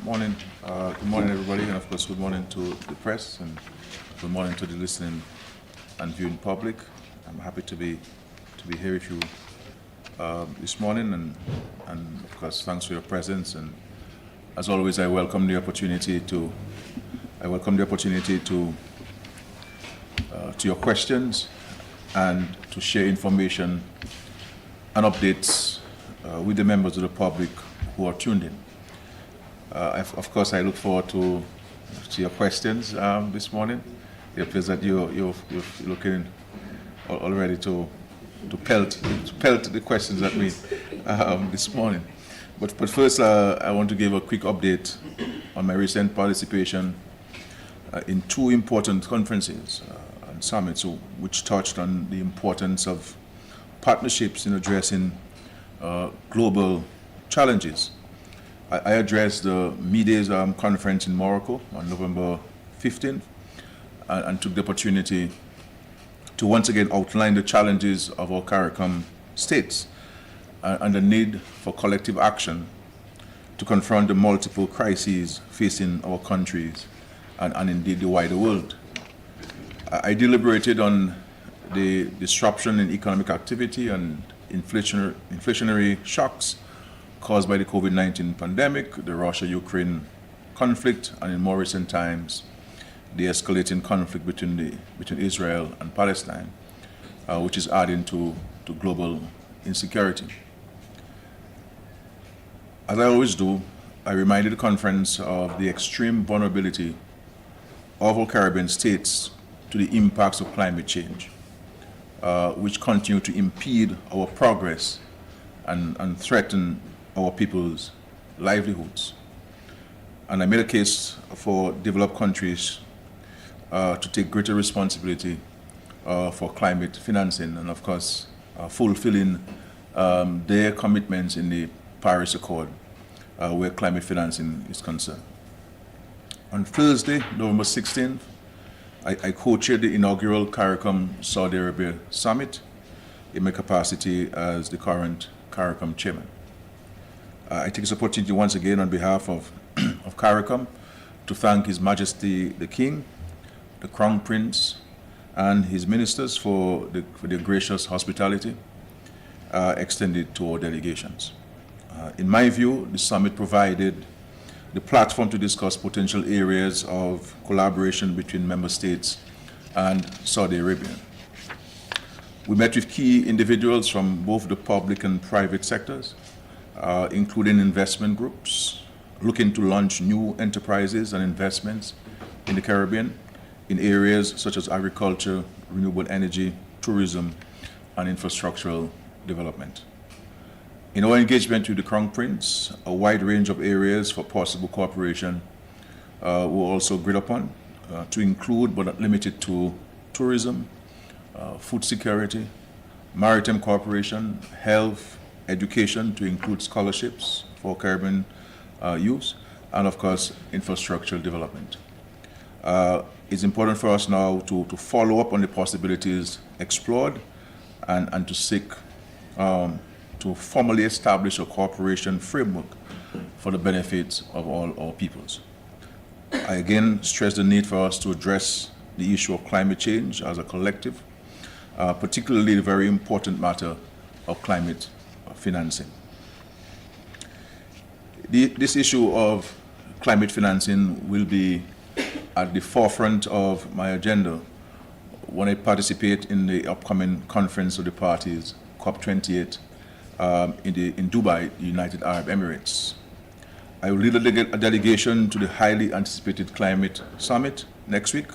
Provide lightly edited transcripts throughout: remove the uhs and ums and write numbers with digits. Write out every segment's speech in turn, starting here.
Morning. Good morning, everybody, and of course, good morning to the press and good morning to the listening and viewing public. I'm happy to be here with you this morning, and of course, thanks for your presence. And as always, I welcome the opportunity to your questions and to share information and updates with the members of the public who are tuned in. Of course, I look forward to your questions this morning. It appears that you're looking already to pelt the questions at me this morning. But first, I want to give a quick update on my recent participation in two important conferences and summits, which touched on the importance of partnerships in addressing global challenges. I addressed the Mides conference in Morocco on November 15th and took the opportunity to once again outline the challenges of our CARICOM states and the need for collective action to confront the multiple crises facing our countries and indeed the wider world. I deliberated on the disruption in economic activity and inflationary shocks caused by the COVID-19 pandemic, the Russia-Ukraine conflict, and in more recent times, the escalating conflict between Israel and Palestine, which is adding to global insecurity. As I always do, I reminded the conference of the extreme vulnerability of our Caribbean states to the impacts of climate change, which continue to impede our progress and threaten our people's livelihoods. And I made a case for developed countries to take greater responsibility for climate financing and, of course, fulfilling their commitments in the Paris Accord where climate financing is concerned. On Thursday, November 16th, I co-chaired the inaugural CARICOM Saudi Arabia Summit in my capacity as the current CARICOM chairman. I take this opportunity once again on behalf of CARICOM to thank His Majesty the King, the Crown Prince, and his ministers for their gracious hospitality extended to our delegations. In my view, the summit provided the platform to discuss potential areas of collaboration between member states and Saudi Arabia. We met with key individuals from both the public and private sectors, including investment groups looking to launch new enterprises and investments in the Caribbean in areas such as agriculture, renewable energy, tourism, and infrastructural development. In our engagement with the Crown Prince, a wide range of areas for possible cooperation were also agreed upon to include, but not limited to, tourism, food security, maritime cooperation, health, education to include scholarships for Caribbean youth, and of course, infrastructural development. It's important for us now to follow up on the possibilities explored and to seek to formally establish a cooperation framework for the benefit of all our peoples. I again stress the need for us to address the issue of climate change as a collective, particularly the very important matter of climate financing. This issue of climate financing will be at the forefront of my agenda when I participate in the upcoming Conference of the Parties, COP28, in Dubai, the United Arab Emirates. I will lead a delegation to the highly anticipated climate summit next week,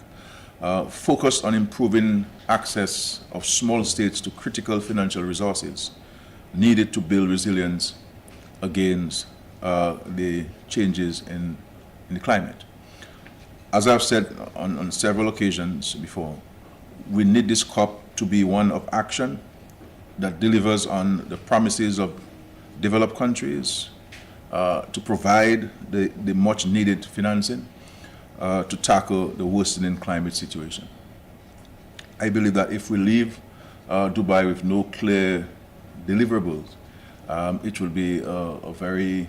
focused on improving access of small states to critical financial resources needed to build resilience against the changes in the climate. As I've said on several occasions before, we need this COP to be one of action that delivers on the promises of developed countries to provide the much needed financing to tackle the worsening climate situation. I believe that if we leave Dubai with no clear deliverables, it will be a very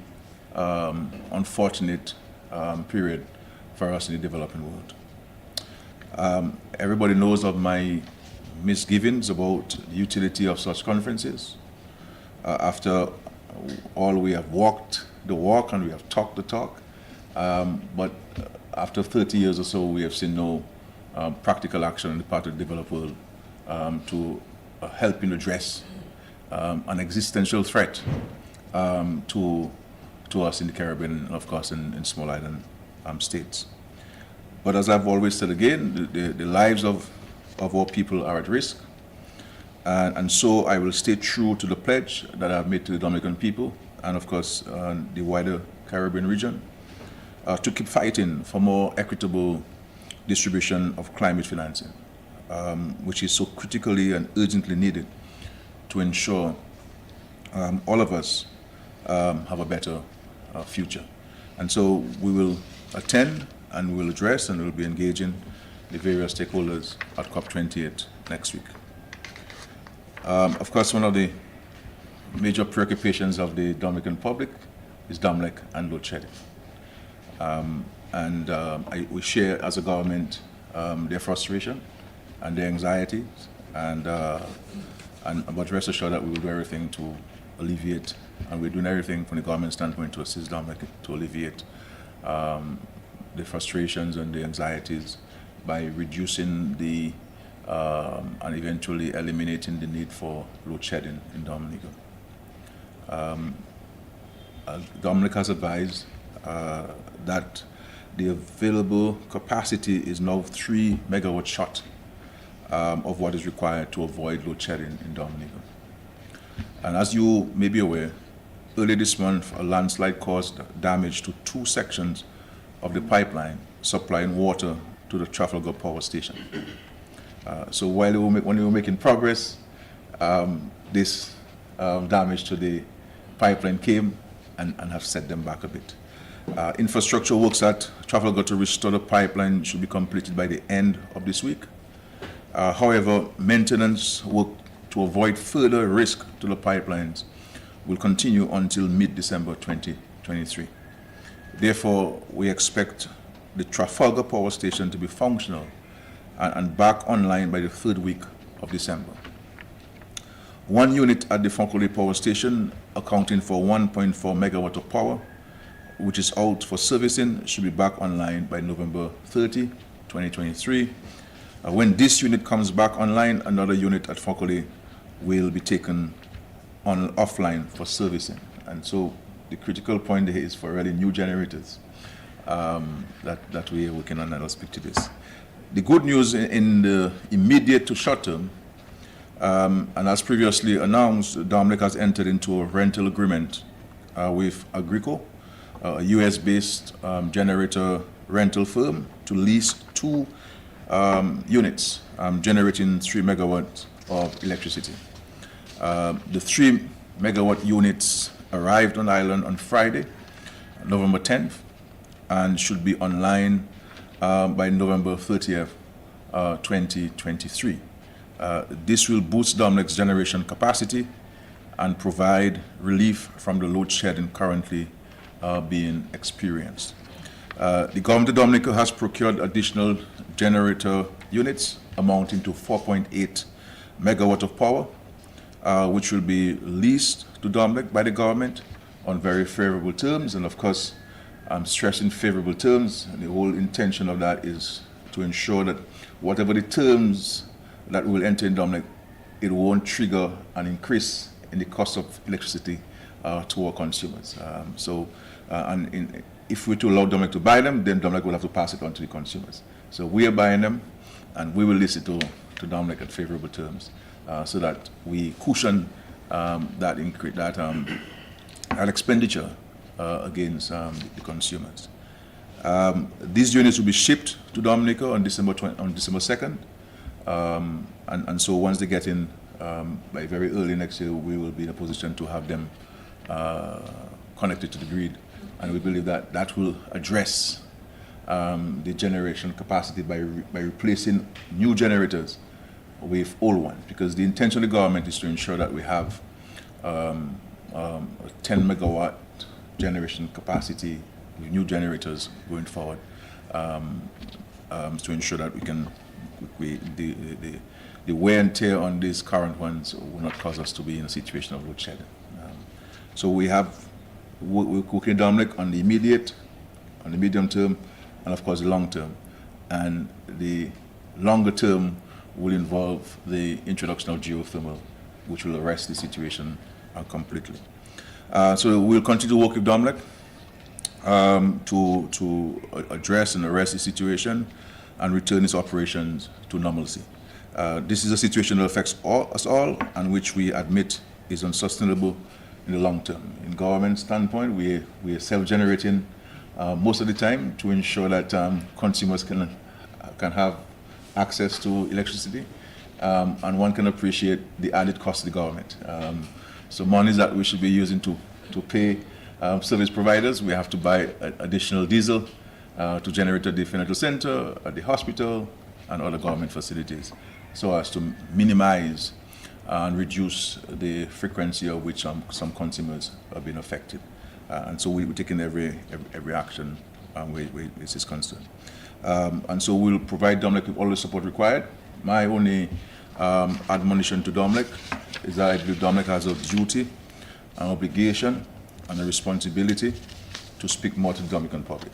unfortunate period for us in the developing world. Everybody knows of my misgivings about the utility of such conferences. After all, we have walked the walk and we have talked the talk, but after 30 years or so, we have seen no practical action on the part of the developed world to help in address an existential threat to us in the Caribbean and, of course, in small island states. But as I've always said again, the lives of our people are at risk. And so I will stay true to the pledge that I've made to the Dominican people and, of course, the wider Caribbean region to keep fighting for more equitable distribution of climate financing, which is so critically and urgently needed to ensure all of us have a better future. And so we will attend and we will address and we will be engaging the various stakeholders at COP28 next week. Of course, one of the major preoccupations of the Dominican public is DOMLEC and load shedding. We share as a government their frustration and their anxieties, but rest assured that we will do everything to alleviate, and we're doing everything from the government standpoint to assist DOMLEC to alleviate the frustrations and the anxieties by reducing the and eventually eliminating the need for load shedding in Dominica. DOMLEC has advised that the available capacity is now 3 megawatts short of what is required to avoid load shedding in Dominica. And as you may be aware, early this month a landslide caused damage to 2 sections of the pipeline supplying water to the Trafalgar Power Station. So when we were making progress, this damage to the pipeline came and have set them back a bit. Infrastructure works at Trafalgar to restore the pipeline should be completed by the end of this week. However, maintenance work to avoid further risk to the pipelines will continue until mid-December 2023. Therefore, we expect the Trafalgar Power Station to be functional and back online by the 3rd week of December. 1 unit at the Foncolé Power Station, accounting for 1.4 megawatt of power, which is out for servicing, should be back online by November 30, 2023. When this unit comes back online, another unit at Foncolé will be taken offline for servicing. And so the critical point here is for really new generators that we are working on, and I'll speak to this. The good news in the immediate to short term, and as previously announced, DOMLEC has entered into a rental agreement with Agrico, a US-based generator rental firm, to lease 2 units generating 3 megawatts of electricity. The 3 megawatt units arrived on island on Friday, November 10th, and should be online by November 30th, 2023. This will boost DOMLEC's generation capacity and provide relief from the load shedding currently being experienced. The government of Dominica has procured additional generator units amounting to 4.8 megawatt of power, which will be leased to DOMLEC by the government on very favorable terms. And of course, I'm stressing favorable terms. And the whole intention of that is to ensure that whatever the terms that will enter in DOMLEC, it won't trigger an increase in the cost of electricity to our consumers. If we're to allow DOMLEC to buy them, then DOMLEC will have to pass it on to the consumers. So we are buying them, and we will lease it to DOMLEC at favorable terms, so that we cushion that increase, that expenditure against the consumers. These units will be shipped to Dominica on December 2nd, and so once they get in by very early next year, we will be in a position to have them connected to the grid, and we believe that that will address the generation capacity by replacing new generators with old ones, because the intention of the government is to ensure that we have a 10 megawatt generation capacity new generators going forward, to ensure that the wear and tear on these current ones will not cause us to be in a situation of load shedding. So we're working, Dominic, on the immediate, on the medium term, and of course the long term. And the longer term will involve the introduction of geothermal, which will arrest the situation completely. So we'll continue to work with Dominic to address and arrest the situation and return its operations to normalcy. This is a situation that affects us all, and which we admit is unsustainable in the long term. In government standpoint, we are self-generating most of the time to ensure that consumers can have access to electricity, and one can appreciate the added cost to the government. So monies that we should be using to pay service providers, we have to buy additional diesel to generate at the financial center, at the hospital, and other government facilities, so as to minimize and reduce the frequency of which some consumers have been affected. And so we're taking every action where this is concerned. And so we'll provide Dominic with all the support required. My only admonition to Dominic is that I believe Dominic has a duty, an obligation, and a responsibility to speak more to the Dominican public.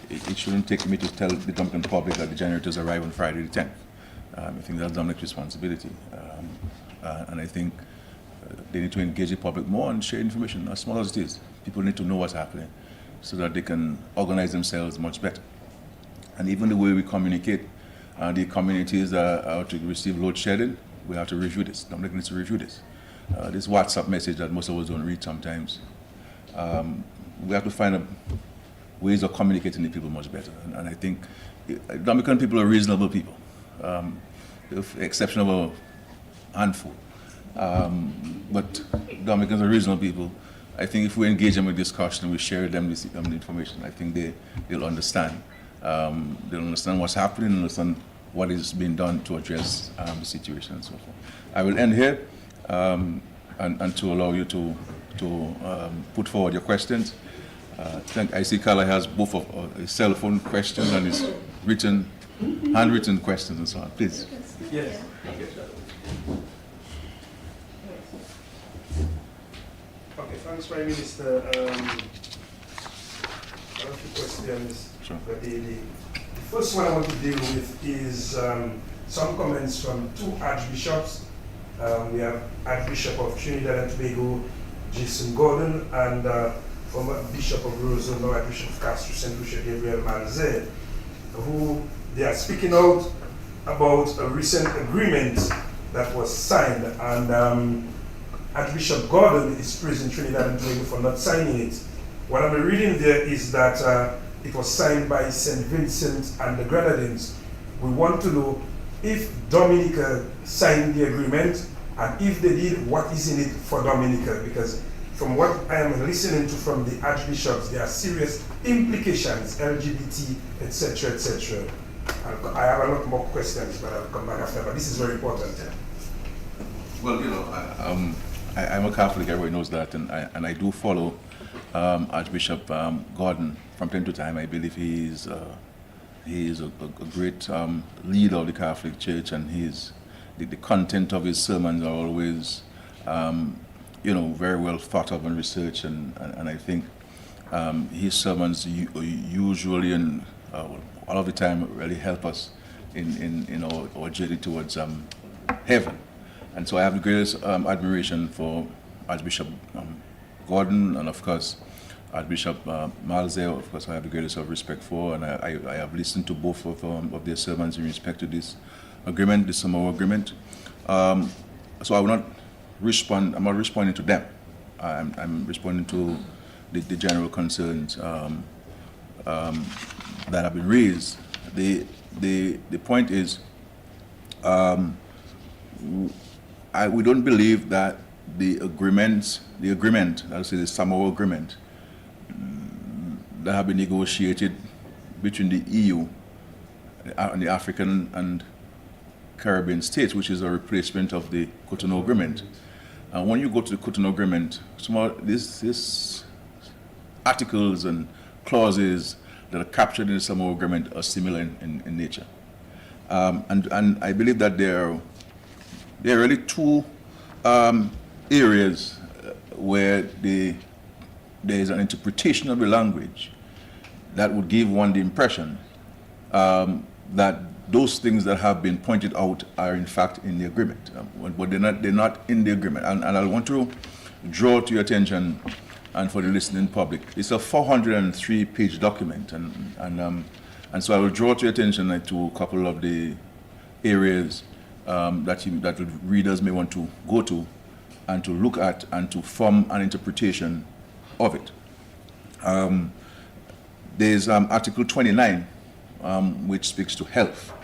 It shouldn't take me to tell the Dominican public that the generators arrive on Friday the 10th. I think that's Dominic's responsibility. And I think they need to engage the public more and share information, as small as it is. People need to know what's happening so that they can organize themselves much better. And even the way we communicate, the communities that are to receive load shedding, we have to review this. Dominic needs to review this. This WhatsApp message that most of us don't read sometimes. We have to find ways of communicating with people much better. And I think Dominican people are reasonable people, with the exception of a handful. But Dominicans are reasonable people. I think if we engage them with discussion and we share them the information, I think they'll understand. They'll understand what's happening and understand what is being done to address the situation and so forth. I will end here and to allow you to put forward your questions. I see Carla has both a cell phone question and his handwritten questions and so on. Please. Yes. Okay, thanks, Prime Minister. I have a few questions. Sure. The first one I want to deal with is some comments from two archbishops. We have Archbishop of Trinidad and Tobago, Jason Gordon, and former Bishop of Roseau, Archbishop of Castro St. Lucia, Gabriel Malze, who they are speaking out about a recent agreement that was signed, and Archbishop Gordon is praising Trinidad and Tobago for not signing it. What I'm reading there is that it was signed by St. Vincent and the Grenadines. We want to know if Dominica signed the agreement, and if they did, what is in it for Dominica? Because from what I am listening to from the archbishops, there are serious implications, LGBT, etc., etc. I have a lot more questions, but I'll come back after. But this is very important. Well, I'm a Catholic. Everybody knows that, and I do follow Archbishop Gordon from time to time. I believe he is a great leader of the Catholic Church, and the content of his sermons are always, very well thought of and researched, and I think his sermons usually and all of the time really help us in our journey towards heaven. And so I have the greatest admiration for Archbishop Gordon, and of course Archbishop Malze, of course I have the greatest of respect for, and I have listened to both of their sermons in respect to this agreement, this Samoa agreement. So I will not respond. I'm not responding to them. I'm responding to the general concerns that have been raised. The point is, we don't believe that the agreement, I'll say the Samoa agreement, that have been negotiated between the EU and the African and Caribbean states, which is a replacement of the Cotonou Agreement. When you go to the Cotonou Agreement, this articles and clauses that are captured in the Samoa Agreement are similar in nature. And I believe that there are really two areas where there is an interpretation of the language that would give one the impression that those things that have been pointed out are in fact in the agreement, but they're not in the agreement. And I want to draw to your attention and for the listening public, it's a 403-page document, and so I will draw to your attention to a couple of the areas that readers may want to go to and to look at and to form an interpretation of it. There's Article 29, which speaks to health.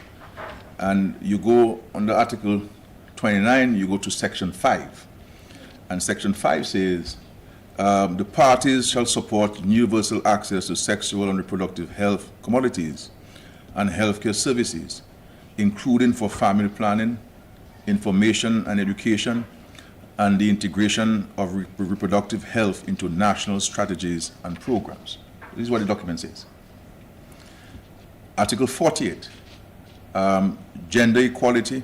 And you go under Article 29, you go to Section 5. And Section 5 says, the parties shall support universal access to sexual and reproductive health commodities and healthcare services, including for family planning, information and education, and the integration of reproductive health into national strategies and programs. This is what the document says. Article 48, gender equality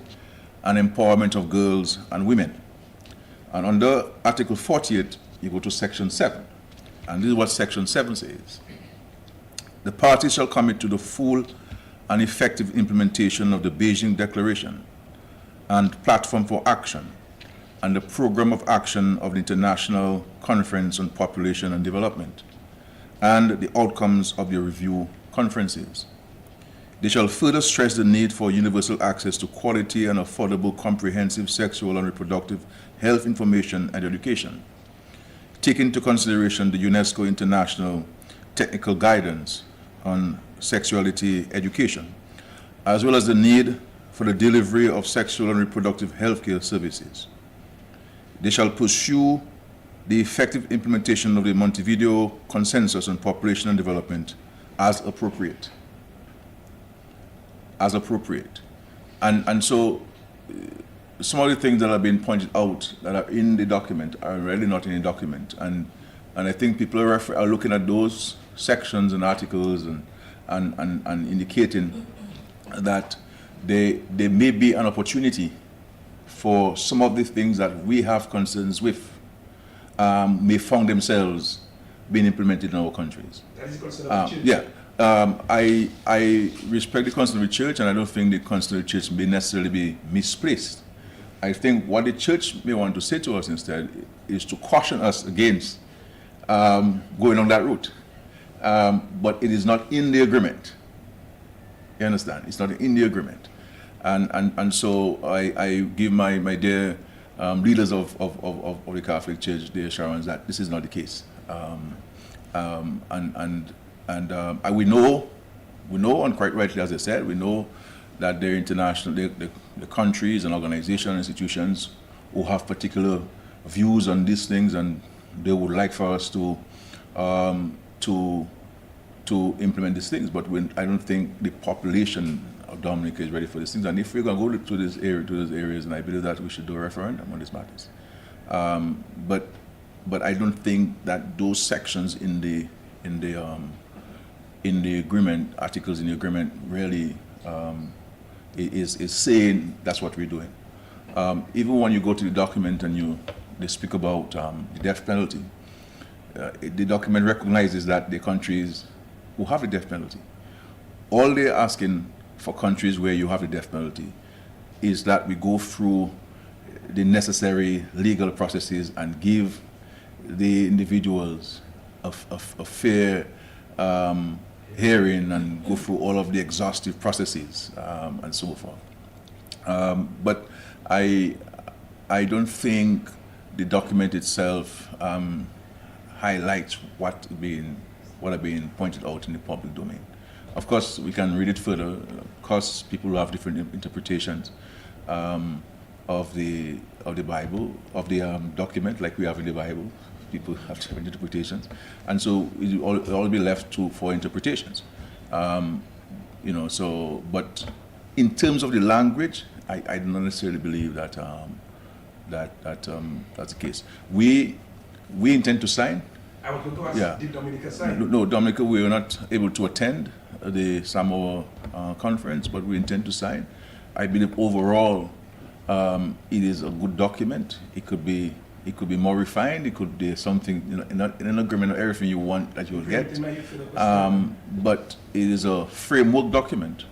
and empowerment of girls and women. And under Article 48, you go to Section 7. And this is what Section 7 says. The parties shall commit to the full and effective implementation of the Beijing Declaration and Platform for Action and the Program of Action of the International Conference on Population and Development and the outcomes of the review conferences. They shall further stress the need for universal access to quality and affordable comprehensive sexual and reproductive health information and education, take into consideration the UNESCO International Technical Guidance on Sexuality Education, as well as the need for the delivery of sexual and reproductive healthcare services. They shall pursue the effective implementation of the Montevideo Consensus on Population and Development as appropriate. As appropriate. And so some of the things that have been pointed out that are in the document are really not in the document. And I think people are looking at those sections and articles and indicating that there may be an opportunity for some of the things that we have concerns with may find themselves being implemented in our countries. That is a concern of the church. Yeah. I respect the concern of the church, and I don't think the concern of the church may necessarily be misplaced. I think what the church may want to say to us instead is to caution us against going on that route. But it is not in the agreement. You understand? It's not in the agreement. And so I give my dear leaders of the Catholic Church the assurance that this is not the case. We know, and quite rightly as I said, we know that there are international, the countries and organizations and institutions who have particular views on these things, and they would like for us to implement these things. But I don't think the population of Dominica is ready for these things. And if we're going to go to those areas, and I believe that we should do a referendum on these matters. But I don't think that those sections in the agreement, articles in the agreement, really is saying that's what we're doing. Even when you go to the document and they speak about the death penalty, the document recognizes that the countries who have the death penalty, all they're asking for countries where you have the death penalty is that we go through the necessary legal processes and give the individuals a fair hearing and go through all of the exhaustive processes and so forth. But I don't think the document itself highlights what are being pointed out in the public domain. Of course, we can read it further. Of course, people have different interpretations of the Bible, of the document, like we have in the Bible. People have different interpretations, and so it will all be left for interpretations. So, but in terms of the language, I don't necessarily believe that that's the case. We intend to sign. I was going to ask, Yeah. did Dominica sign? No, Dominica, we were not able to attend the Samoa conference, but we intend to sign. I believe overall it is a good document. It could be more refined. It could be something, in an agreement of everything you want that you will get. But it is a framework document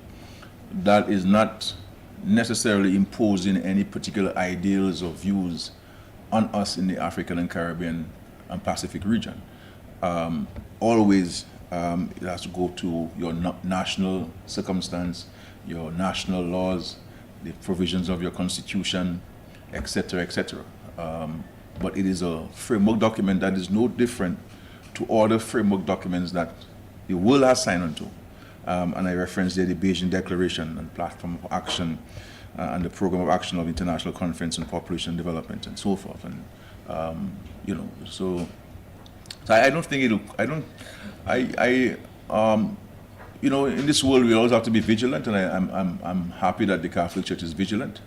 that is not necessarily imposing any particular ideals or views on us in the African and Caribbean and Pacific region. Always it has to go to your national circumstance, your national laws, the provisions of your constitution, etc., etc. But it is a framework document that is no different to all the framework documents that the world has signed onto. And I referenced there the Beijing Declaration and Platform of Action and the Program of Action of International Conference on Population Development and so forth. And so I don't think it'll. In this world we always have to be vigilant, and I'm happy that the Catholic Church is vigilant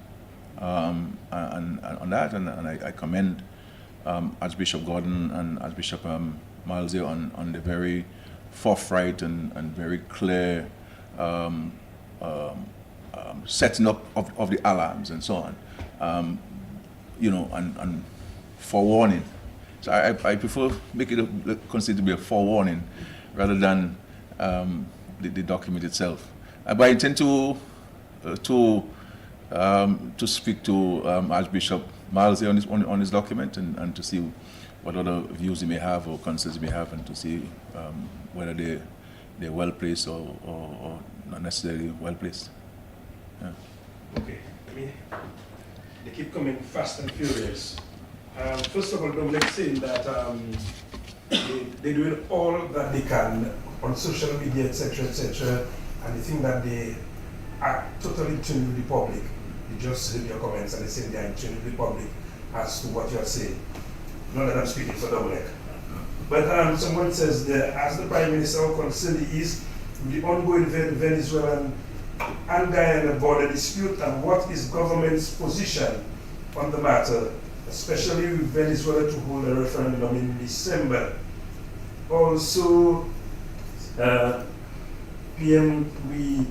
and on that, and I commend Archbishop Gordon and Archbishop Miles here on the very forthright and very clear setting up of the alarms and so on, and forewarning. So I prefer make it considered to be a forewarning rather than the document itself. But I intend to speak to Archbishop Miles here on this document and to see what other views he may have or concerns he may have, and to see whether they're well placed or not necessarily well placed. Yeah. Okay, they keep coming fast and furious. First of all, Dominic's saying that they're doing all that they can on social media, etc., and they think that they are totally tuned with the public. You just read your comments and they say they are in tune with the public as to what you are saying. Not that I'm speaking for Dominic. But someone says, as the Prime Minister, how concerned he is with the ongoing Venezuelan and Guyana border dispute, and what is government's position on the matter, especially with Venezuela to hold a referendum in December. Also, PM, we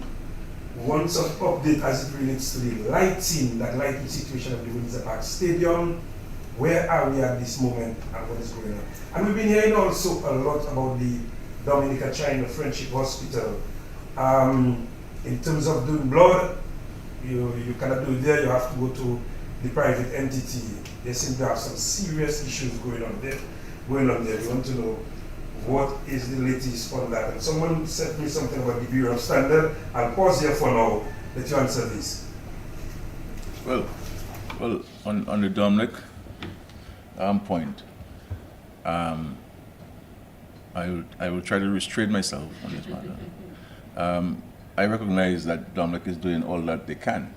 want some update as it relates to the lighting situation of the Windsor Park Stadium. Where are we at this moment and what is going on? And we've been hearing also a lot about the Dominica-China Friendship Hospital. In terms of doing blood, you cannot do it there, you have to go to the private entity. They seem to have some serious issues going on there. We want to know what is the latest on that. And someone sent me something about the Bureau of Standard. I'll pause here for now. Let you answer this. Well, on the Dominic point, I will try to restrain myself on this matter. I recognize that Dominic is doing all that they can.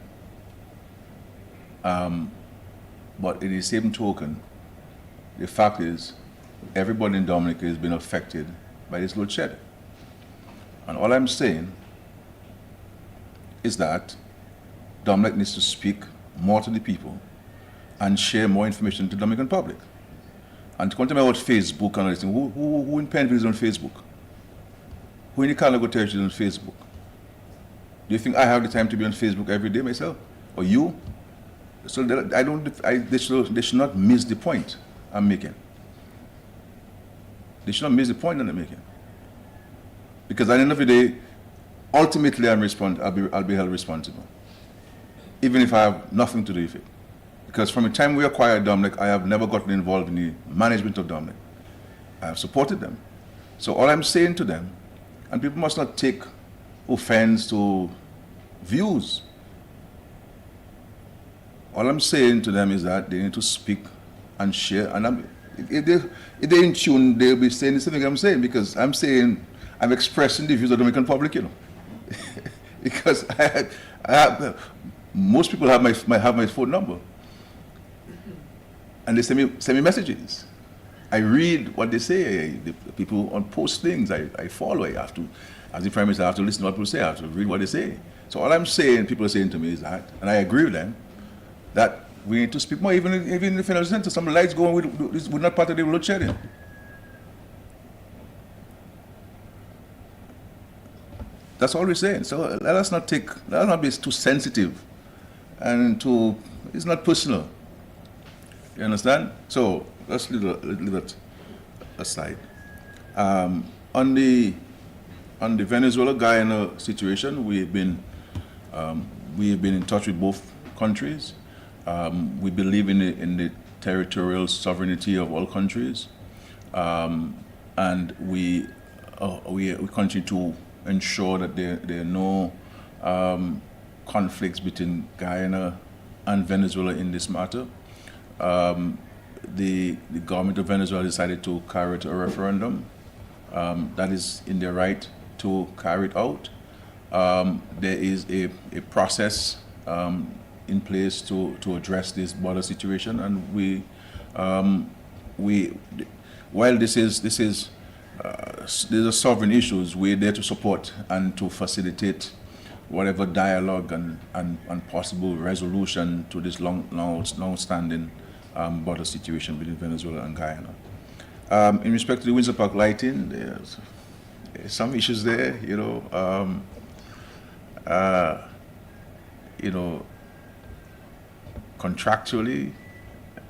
But in the same token, the fact is, everybody in Dominica has been affected by this load shedding. And all I'm saying is that Dominic needs to speak more to the people and share more information to the Dominican public. And to continue about Facebook and everything, who in Penville is on Facebook? Who in the Calago territory is on Facebook? Do you think I have the time to be on Facebook every day myself? Or you? So they should not miss the point I'm making. They should not miss the point that I'm making. Because at the end of the day, ultimately I'll be held responsible. Even if I have nothing to do with it. Because from the time we acquired Dominic, I have never gotten involved in the management of Dominic. I have supported them. So all I'm saying to them, and people must not take offense to views. All I'm saying to them is that they need to speak and share. And if they're in tune, they'll be saying the same thing I'm saying, because I'm expressing the views of the Dominican public, because most people have my phone number. And they send me messages. I read what they say. The people on post things, I follow. I have to, as the Prime Minister, I have to listen to what people say. I have to read what they say. So all I'm saying, people are saying to me is that, and I agree with them, that we need to speak more. Even in the financial center, some lights going, we're not part of the load shedding. That's all we're saying. So let us not be too sensitive, and it's not personal. You understand? So let's leave it aside. On the Venezuela-Guyana situation, we've been in touch with both countries. We believe in the territorial sovereignty of all countries, and we continue to ensure that there are no conflicts between Guyana and Venezuela in this matter. The government of Venezuela decided to carry out a referendum. That is in their right to carry it out. There is a process in place to address this border situation, and while these are sovereign issues, we're there to support and to facilitate whatever dialogue and possible resolution to this long-standing border situation between Venezuela and Guyana. In respect to the Windsor Park lighting, there's some issues there, contractually,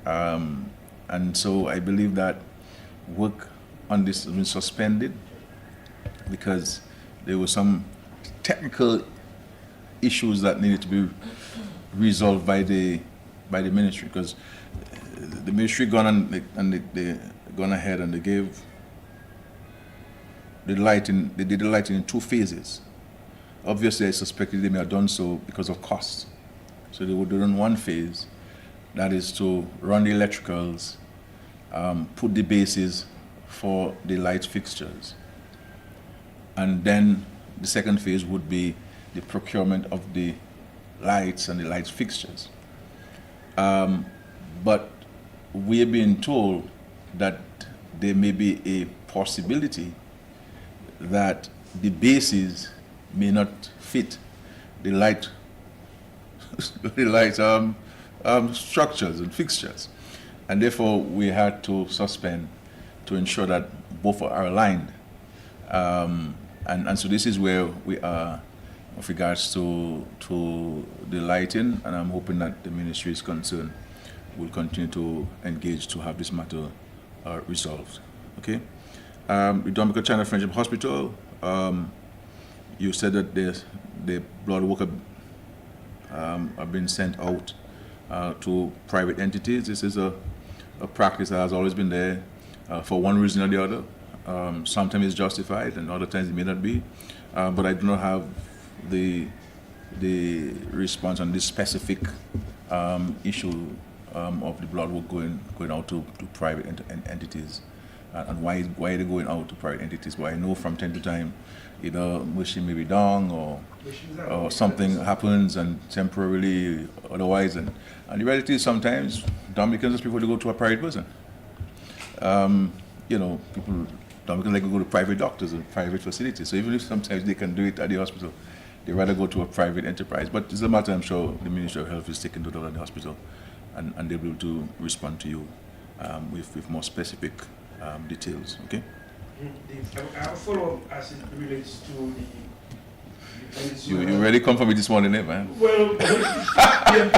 and so I believe that work on this has been suspended because there were some technical issues that needed to be resolved by the ministry, because the ministry they gone ahead and they did the lighting in 2 phases. Obviously, I suspected they may have done so because of cost. So they would do in 1 phase, that is to run the electricals, put the bases for the light fixtures. And then the 2nd phase would be the procurement of the lights and the light fixtures. But we are being told that there may be a possibility that the bases may not fit the light structures and fixtures, and therefore we had to suspend to ensure that both are aligned. And so this is where we are with regards to the lighting, and I'm hoping that the ministry is concerned will continue to engage to have this matter resolved. Okay. The Dominica China Friendship Hospital, you said that the blood work have been sent out to private entities. This is a practice that has always been there for one reason or the other. Sometimes it's justified and other times it may not be. But I do not have the response on this specific issue of the blood work going out to private entities, and why they're going out to private entities. But I know from time to time, either machine may be down or something happens and temporarily otherwise, and the reality is sometimes Dominicans just prefer to go to a private person. People Dominicans like to go to private doctors and private facilities. So even if sometimes they can do it at the hospital, they rather go to a private enterprise. But it's a matter I'm sure the Ministry of Health is taking to the hospital, and they'll be able to respond to you with more specific details. Okay. I'll follow up as it relates to the You already come for me this morning, man. Well, yeah.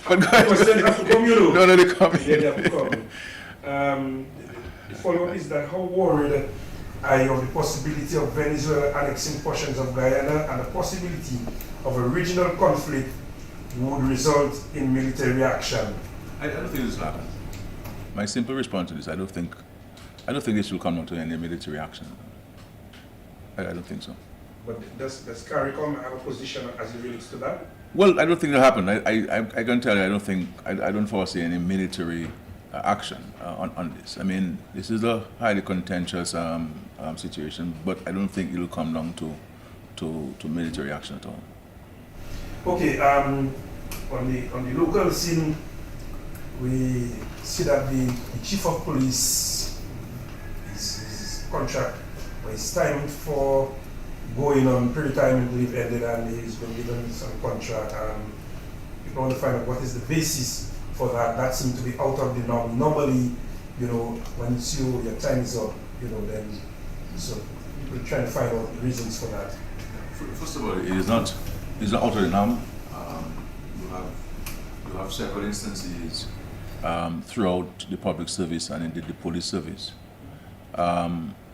But go ahead. Because they have to come, No, they come. Yeah, they have to come. The follow-up is that how worried are you of the possibility of Venezuela annexing portions of Guyana, and the possibility of a regional conflict would result in military action? I don't think this will happen. My simple response to this, I don't think this will come out to any military action. I don't think so. But does CARICOM have a position as it relates to that? Well, I don't think it'll happen. I can tell you, I don't foresee any military action on this. I mean, this is a highly contentious situation, but I don't think it'll come down to military action at all. Okay. On the local scene, we see that the chief of police, his contract is timed for going on pre-retirement leave ended, and he's been given some contract. People want to find out what is the basis for that. That seems to be out of the norm. Normally, when it's your time is up, then so people try to find out the reasons for that. First of all, it's not out of the norm. You have several instances throughout the public service and indeed the police service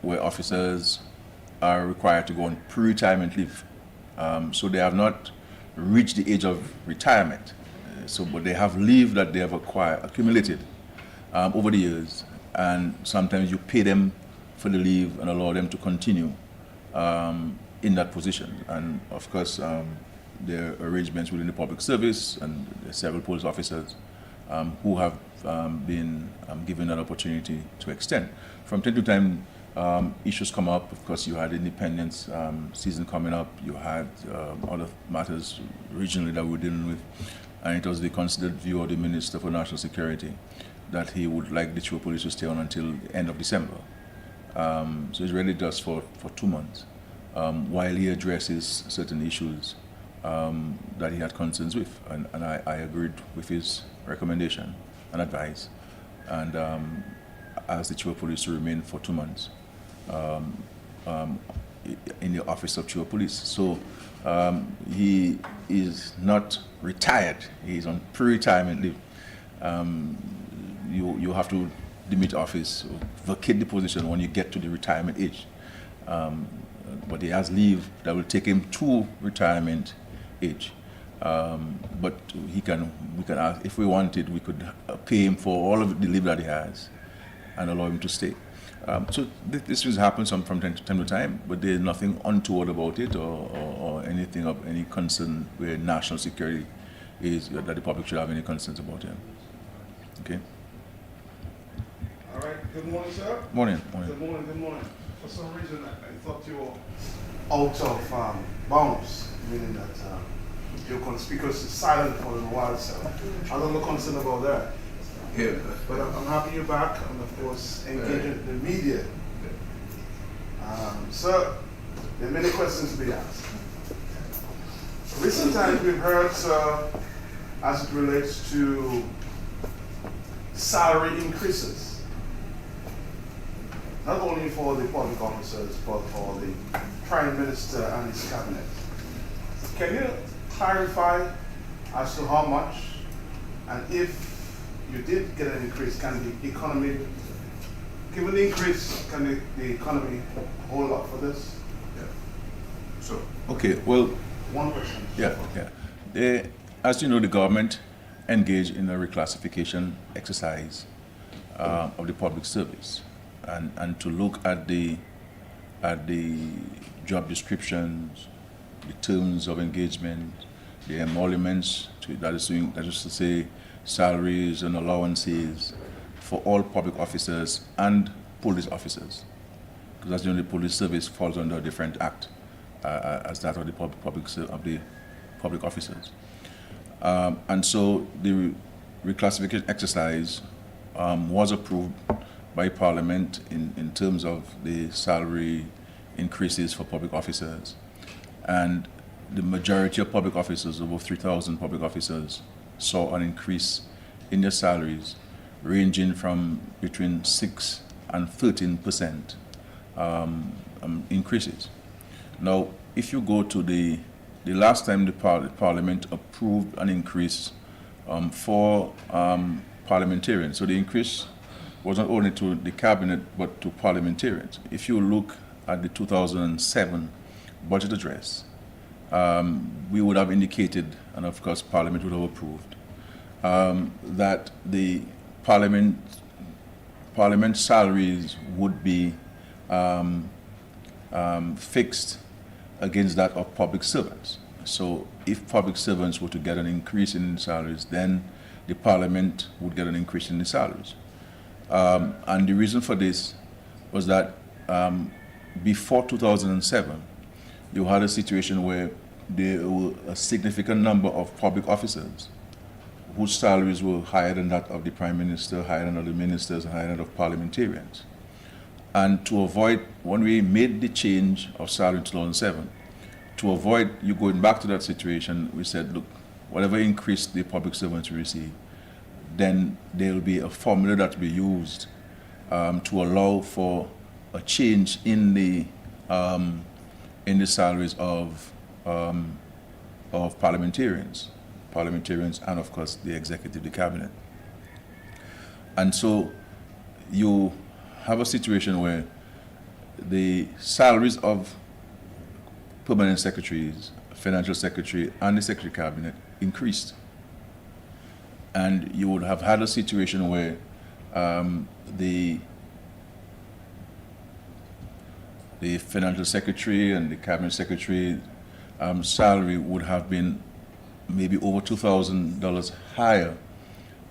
where officers are required to go on pre-retirement leave. So they have not reached the age of retirement. But they have leave that they have accumulated over the years, and sometimes you pay them for the leave and allow them to continue in that position. And of course, there are arrangements within the public service, and there are several police officers who have been given that opportunity to extend. From time to time, issues come up. Of course, you had independence season coming up. You had other matters regionally that we were dealing with, and it was the considered view of the Minister for National Security that he would like the Chua Police to stay on until the end of December. So it's really just for 2 months, while he addresses certain issues that he had concerns with, and I agreed with his recommendation and advice, and asked the Chua Police to remain for 2 months in the office of Chua Police. So he is not retired; he is on pre-retirement leave. You have to demit office, vacate the position when you get to the retirement age. But he has leave that will take him to retirement age. But we can ask, if we wanted, we could pay him for all of the leave that he has and allow him to stay. So this has happened from time to time, but there's nothing untoward about it or anything of any concern where national security is, that the public should have any concerns about him. Okay? All right, good morning, sir. Morning. Good morning. For some reason, I thought you were out of bounds, meaning that your speakers is silent for a while, so I don't know concerned about that. Yeah. But I'm happy you're back, and of course, engaging the media. Sir, there are many questions to be asked. Recent times we've heard, sir, as it relates to salary increases, not only for the public officers, but for the Prime Minister and his cabinet. Can you clarify as to how much, and if you did get an increase, can the economy, given the increase, can the economy hold up for this? So, okay, well, One question. As you know, the government engaged in a reclassification exercise of the public service, and to look at the job descriptions, the terms of engagement, the emoluments, that is to say salaries and allowances for all public officers and police officers, because that's the only police service falls under a different act as that of the public officers. And so the reclassification exercise was approved by Parliament in terms of the salary increases for public officers. And the majority of public officers, over 3,000 public officers, saw an increase in their salaries ranging from between 6 and 13% increases. Now, if you go to the last time the Parliament approved an increase for parliamentarians, so the increase was not only to the cabinet but to parliamentarians. If you look at the 2007 budget address, we would have indicated, and of course Parliament would have approved, that the Parliament salaries would be fixed against that of public servants. So if public servants were to get an increase in salaries, then the Parliament would get an increase in the salaries. And the reason for this was that before 2007, you had a situation where there were a significant number of public officers whose salaries were higher than that of the Prime Minister, higher than other ministers, and higher than of parliamentarians. And to avoid, when we made the change of salary in 2007, to avoid you going back to that situation, we said, look, whatever increase the public servants receive, then there will be a formula that will be used to allow for a change in the salaries of of parliamentarians, and of course the executive, the cabinet. And so you have a situation where the salaries of permanent secretaries, financial secretary, and the secretary cabinet increased. And you would have had a situation where the financial secretary and the cabinet secretary salary would have been maybe over $2,000 higher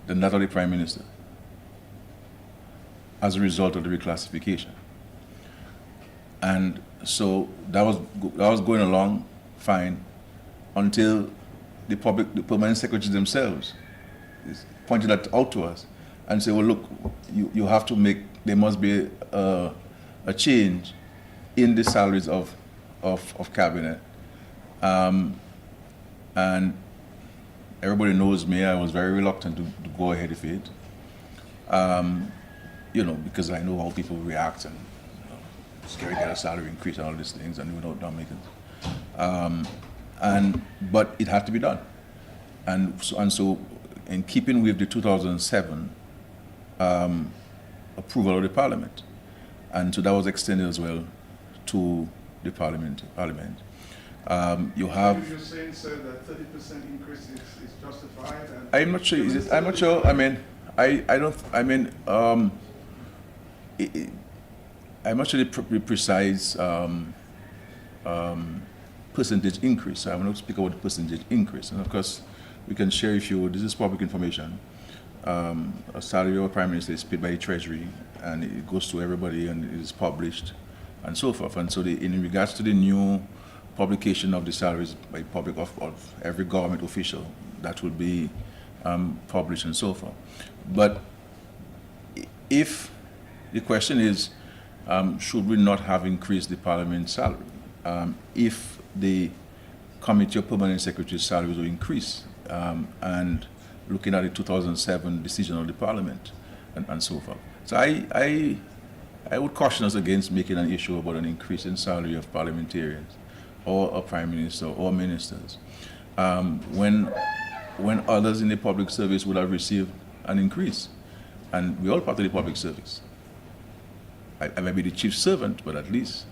than that of the prime minister as a result of the reclassification. And so that was going along fine until the permanent secretaries themselves pointed that out to us and say, well, look, you have to there must be a change in the salaries of cabinet. And everybody knows me, I was very reluctant to go ahead with it. Because I know how people react and scared to get a salary increase and all these things, and without not making but it had to be done. And so in keeping with the 2007 approval of the parliament, and so that was extended as well to the parliament. You have. You're saying, sir, that 30% increase is justified. I'm not sure. I'm not sure. I mean, I don't. I mean, I'm not sure the precise percentage increase. So I'm not speak about the percentage increase, and of course, we can share if you. This is public information. A salary of a prime minister is paid by the Treasury, and it goes to everybody, and it is published, and so forth. And so, in regards to the new publication of the salaries by public of every government official, that will be published and so forth. But if the question is, should we not have increased the parliament salary if the committee of permanent secretaries' salaries will increase, and looking at the 2007 decision of the parliament and so forth. So I would caution us against making an issue about an increase in salary of parliamentarians or a prime minister or ministers when others in the public service would have received an increase. And we're all part of the public service. I may be the chief servant, but at least,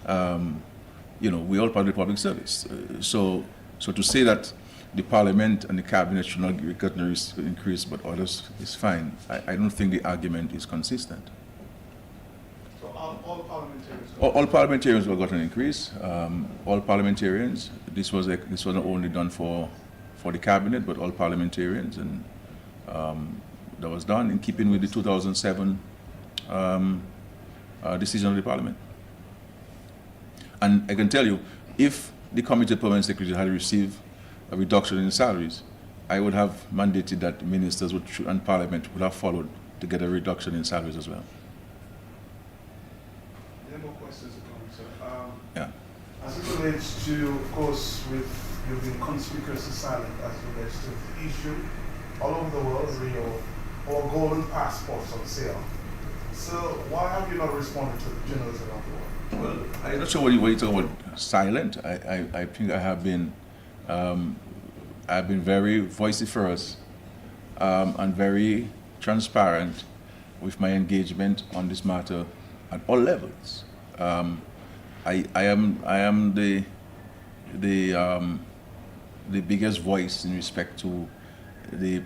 we're all part of the public service. So to say that the parliament and the cabinet should not get an increase, but others is fine, I don't think the argument is consistent. So all parliamentarians? All parliamentarians will get an increase. All parliamentarians. This was not only done for the cabinet, but all parliamentarians, and that was done in keeping with the 2007 decision of the parliament. And I can tell you, if the committee of permanent secretary had received a reduction in salaries, I would have mandated that ministers and parliament would have followed to get a reduction in salaries as well. Any more questions to come, sir? Yeah. As it relates to, of course, you've been conspicuously silent as it relates to the issue all over the world, or golden passports on sale. So why have you not responded to the journalists around the world? Well, I'm not sure what you're talking about silent. I think I have been I've been very vociferous and very transparent with my engagement on this matter at all levels. I am the biggest voice in respect to the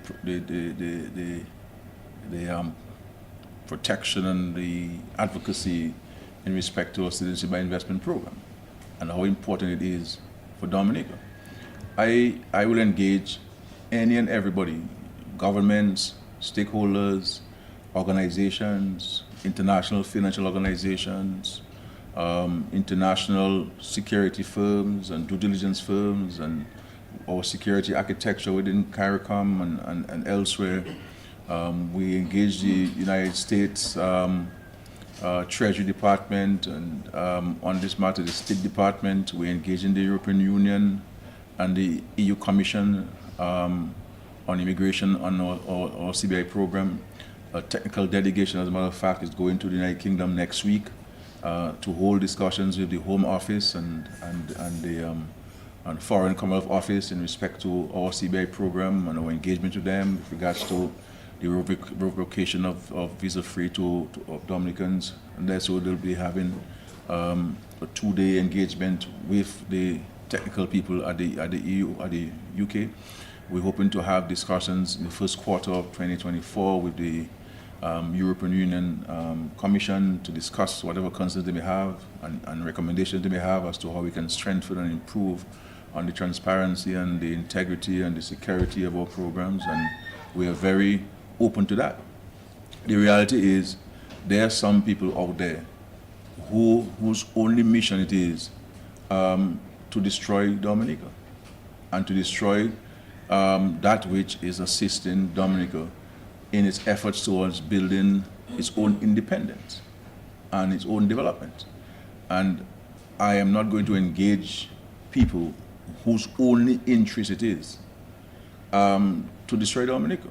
protection and the advocacy in respect to our citizenship by investment program and how important it is for Dominica. I will engage any and everybody, governments, stakeholders, organizations, international financial organizations, international security firms and due diligence firms, and our security architecture within CARICOM and elsewhere. We engage the United States Treasury Department, and on this matter, the State Department. We engage in the European Union and the EU Commission on immigration on our CBI program. A technical delegation, as a matter of fact, is going to the United Kingdom next week to hold discussions with the Home Office and and foreign Commonwealth Office in respect to our CBI program and our engagement with them with regards to the revocation of visa-free to Dominicans. And that's what they'll be having a 2-day engagement with the technical people at the EU, at the UK. We're hoping to have discussions in the first quarter of 2024 with the European Union Commission to discuss whatever concerns they may have and recommendations they may have as to how we can strengthen and improve on the transparency and the integrity and the security of our programs, and we are very open to that. The reality is there are some people out there whose only mission it is to destroy Dominica and to destroy that which is assisting Dominica in its efforts towards building its own independence and its own development. And I am not going to engage people whose only interest it is to destroy Dominica.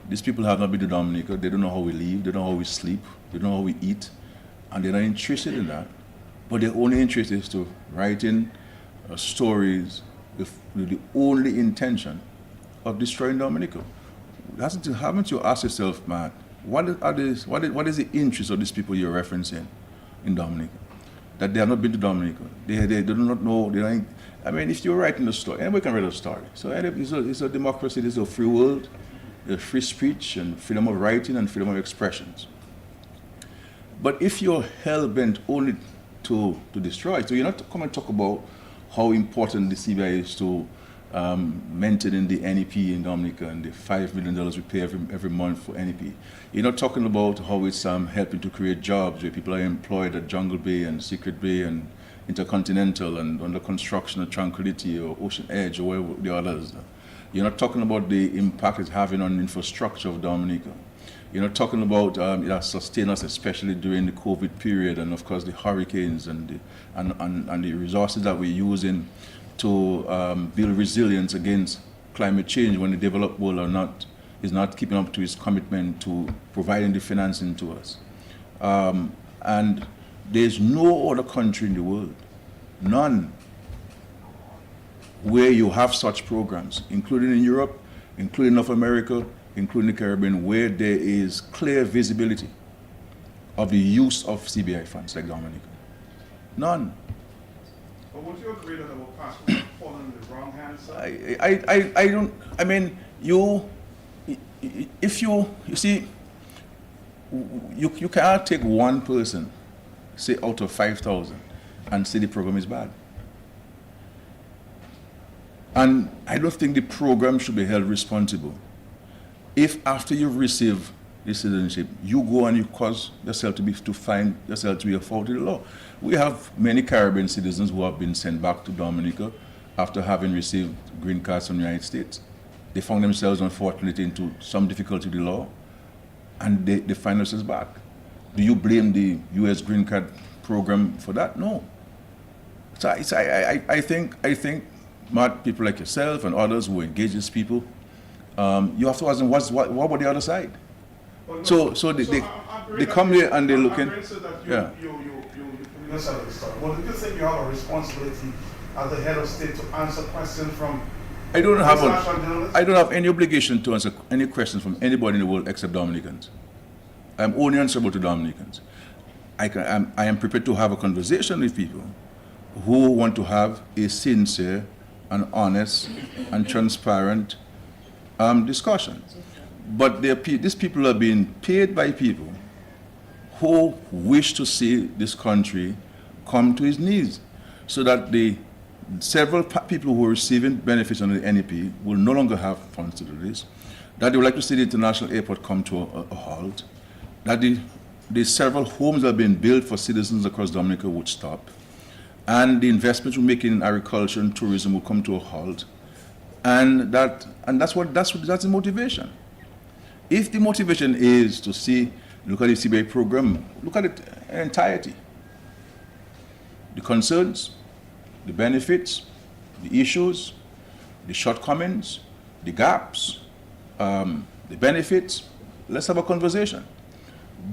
These people have not been to Dominica. They don't know how we live, they don't know how we sleep, they don't know how we eat, and they're not interested in that. But their only interest is to write in stories with the only intention of destroying Dominica. Haven't you asked yourself, Matt, what is the interest of these people you're referencing in Dominica? That they have not been to Dominica. They do not know. I mean, if you're writing a story, anybody can write a story. So it's a democracy, it's a free world, there's free speech and freedom of writing and freedom of expressions. But if you're hell-bent only to destroy, so you're not come and talk about how important the CBI is to maintaining the NEP in Dominica and the $5 million we pay every month for NEP. You're not talking about how it's helping to create jobs where people are employed at Jungle Bay and Secret Bay and Intercontinental and under construction at Tranquility or Ocean Edge or whatever the others. You're not talking about the impact it's having on infrastructure of Dominica. You're not talking about it sustain us, especially during the COVID period, and of course the hurricanes and the resources that we're using to build resilience against climate change when the developed world is not keeping up to its commitment to providing the financing to us. And there's no other country in the world, none, where you have such programs, including in Europe, including North America, including the Caribbean, where there is clear visibility of the use of CBI funds like Dominica. None. But would you agree that our passport has fallen in the wrong hands, sir? I don't, I mean, you see, you cannot take one person, say out of 5,000, and say the program is bad. And I don't think the program should be held responsible if after you've received the citizenship, you go and you cause yourself to find yourself to be a fault in the law. We have many Caribbean citizens who have been sent back to Dominica after having received green cards from the United States. They found themselves, unfortunately, into some difficulty with the law, and they find themselves back. Do you blame the U.S. green card program for that? No. So I think, Matt, people like yourself and others who engage these people, you have to ask them, what about the other side? Well, no, So they come here and they look in. Yeah. Well, do you think you have a responsibility as the head of state to answer questions from I don't have international journalists? I don't have any obligation to answer any questions from anybody in the world except Dominicans. I'm only answerable to Dominicans. I am prepared to have a conversation with people who want to have a sincere and honest and transparent discussion. But these people are being paid by people who wish to see this country come to its knees, so that the several people who are receiving benefits under the NEP will no longer have funds to do this, that they would like to see the international airport come to a halt, that the several homes that have been built for citizens across Dominica would stop, and the investments we're making in agriculture and tourism will come to a halt, and that's the motivation. If the motivation is to look at the CBI program, look at it in entirety. The concerns, the benefits, the issues, the shortcomings, the gaps, the benefits. Let's have a conversation.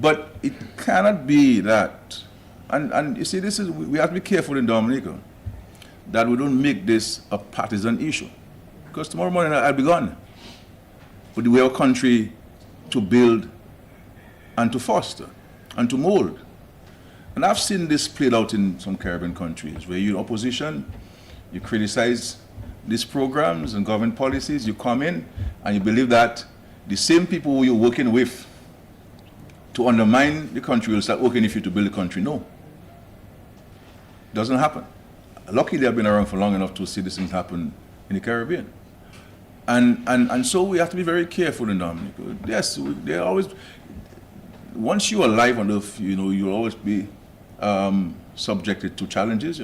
But it cannot be that, and you see, we have to be careful in Dominica, that we don't make this a partisan issue. Because tomorrow morning I'll be gone. But we have a country to build and to foster and to mold. And I've seen this played out in some Caribbean countries where you're in opposition, you criticize these programs and government policies, you come in and you believe that the same people who you're working with to undermine the country will start working with you to build the country. No. Doesn't happen. Luckily, I've been around for long enough to see these things happen in the Caribbean. And so we have to be very careful in Dominica. Yes, they always, once you are alive on earth, you'll always be subjected to challenges,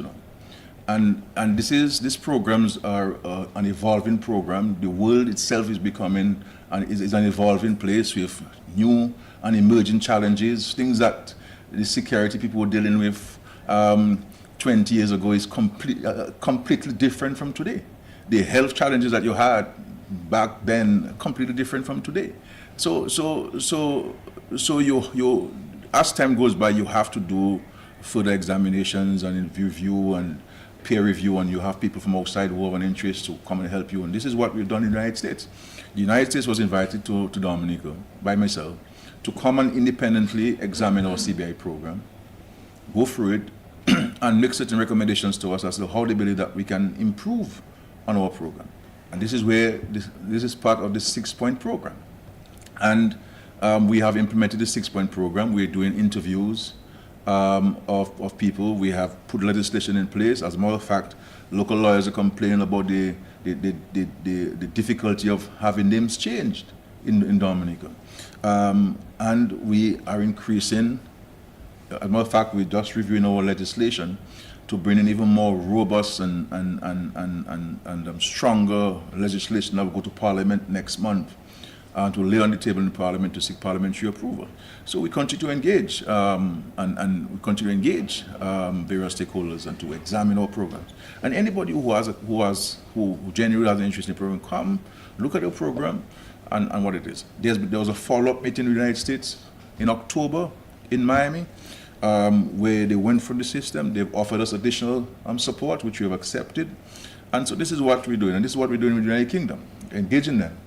And these programs are an evolving program. The world itself is becoming is an evolving place with new and emerging challenges, things that the security people were dealing with 20 years ago is completely different from today. The health challenges that you had back then are completely different from today. So you as time goes by, you have to do further examinations and review and peer review, and you have people from outside who have an interest to come and help you. And this is what we've done in the United States. The United States was invited to Dominica by myself to come and independently examine our CBI program, go through it, and make certain recommendations to us as to how they believe that we can improve on our program. And this is where this is part of the 6-point program. And we have implemented the 6-point program. We're doing interviews of people. We have put legislation in place. As a matter of fact, local lawyers are complaining about the difficulty of having names changed in Dominica. And we are increasing. As a matter of fact, we're just reviewing our legislation to bring in even more robust and stronger legislation that will go to Parliament next month to lay on the table in Parliament to seek parliamentary approval. So we continue to engage and we continue to engage various stakeholders and to examine our programs. And anybody who genuinely has an interest in the program, come look at the program and what it is. There was a follow-up meeting in the United States in October in Miami, where they went through the system. They've offered us additional support, which we have accepted. And so this is what we're doing, and this is what we're doing in the United Kingdom, engaging them.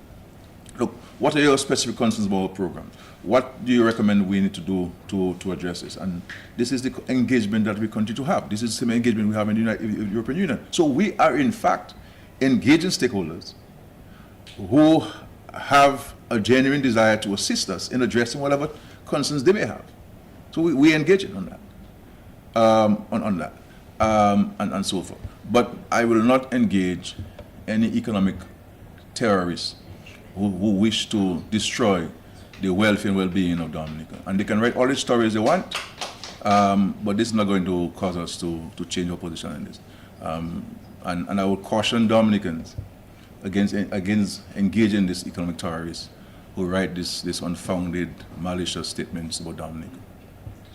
Look, what are your specific concerns about our program? What do you recommend we need to do to address this? And this is the engagement that we continue to have. This is the same engagement we have in the European Union. So we are, in fact, engaging stakeholders who have a genuine desire to assist us in addressing whatever concerns they may have. So we engage on that, and so forth. But I will not engage any economic terrorists who wish to destroy the welfare and well-being of Dominica. And they can write all the stories they want, but this is not going to cause us to change our position on this. And I would caution Dominicans against engaging these economic terrorists who write this unfounded, malicious statements about Dominica.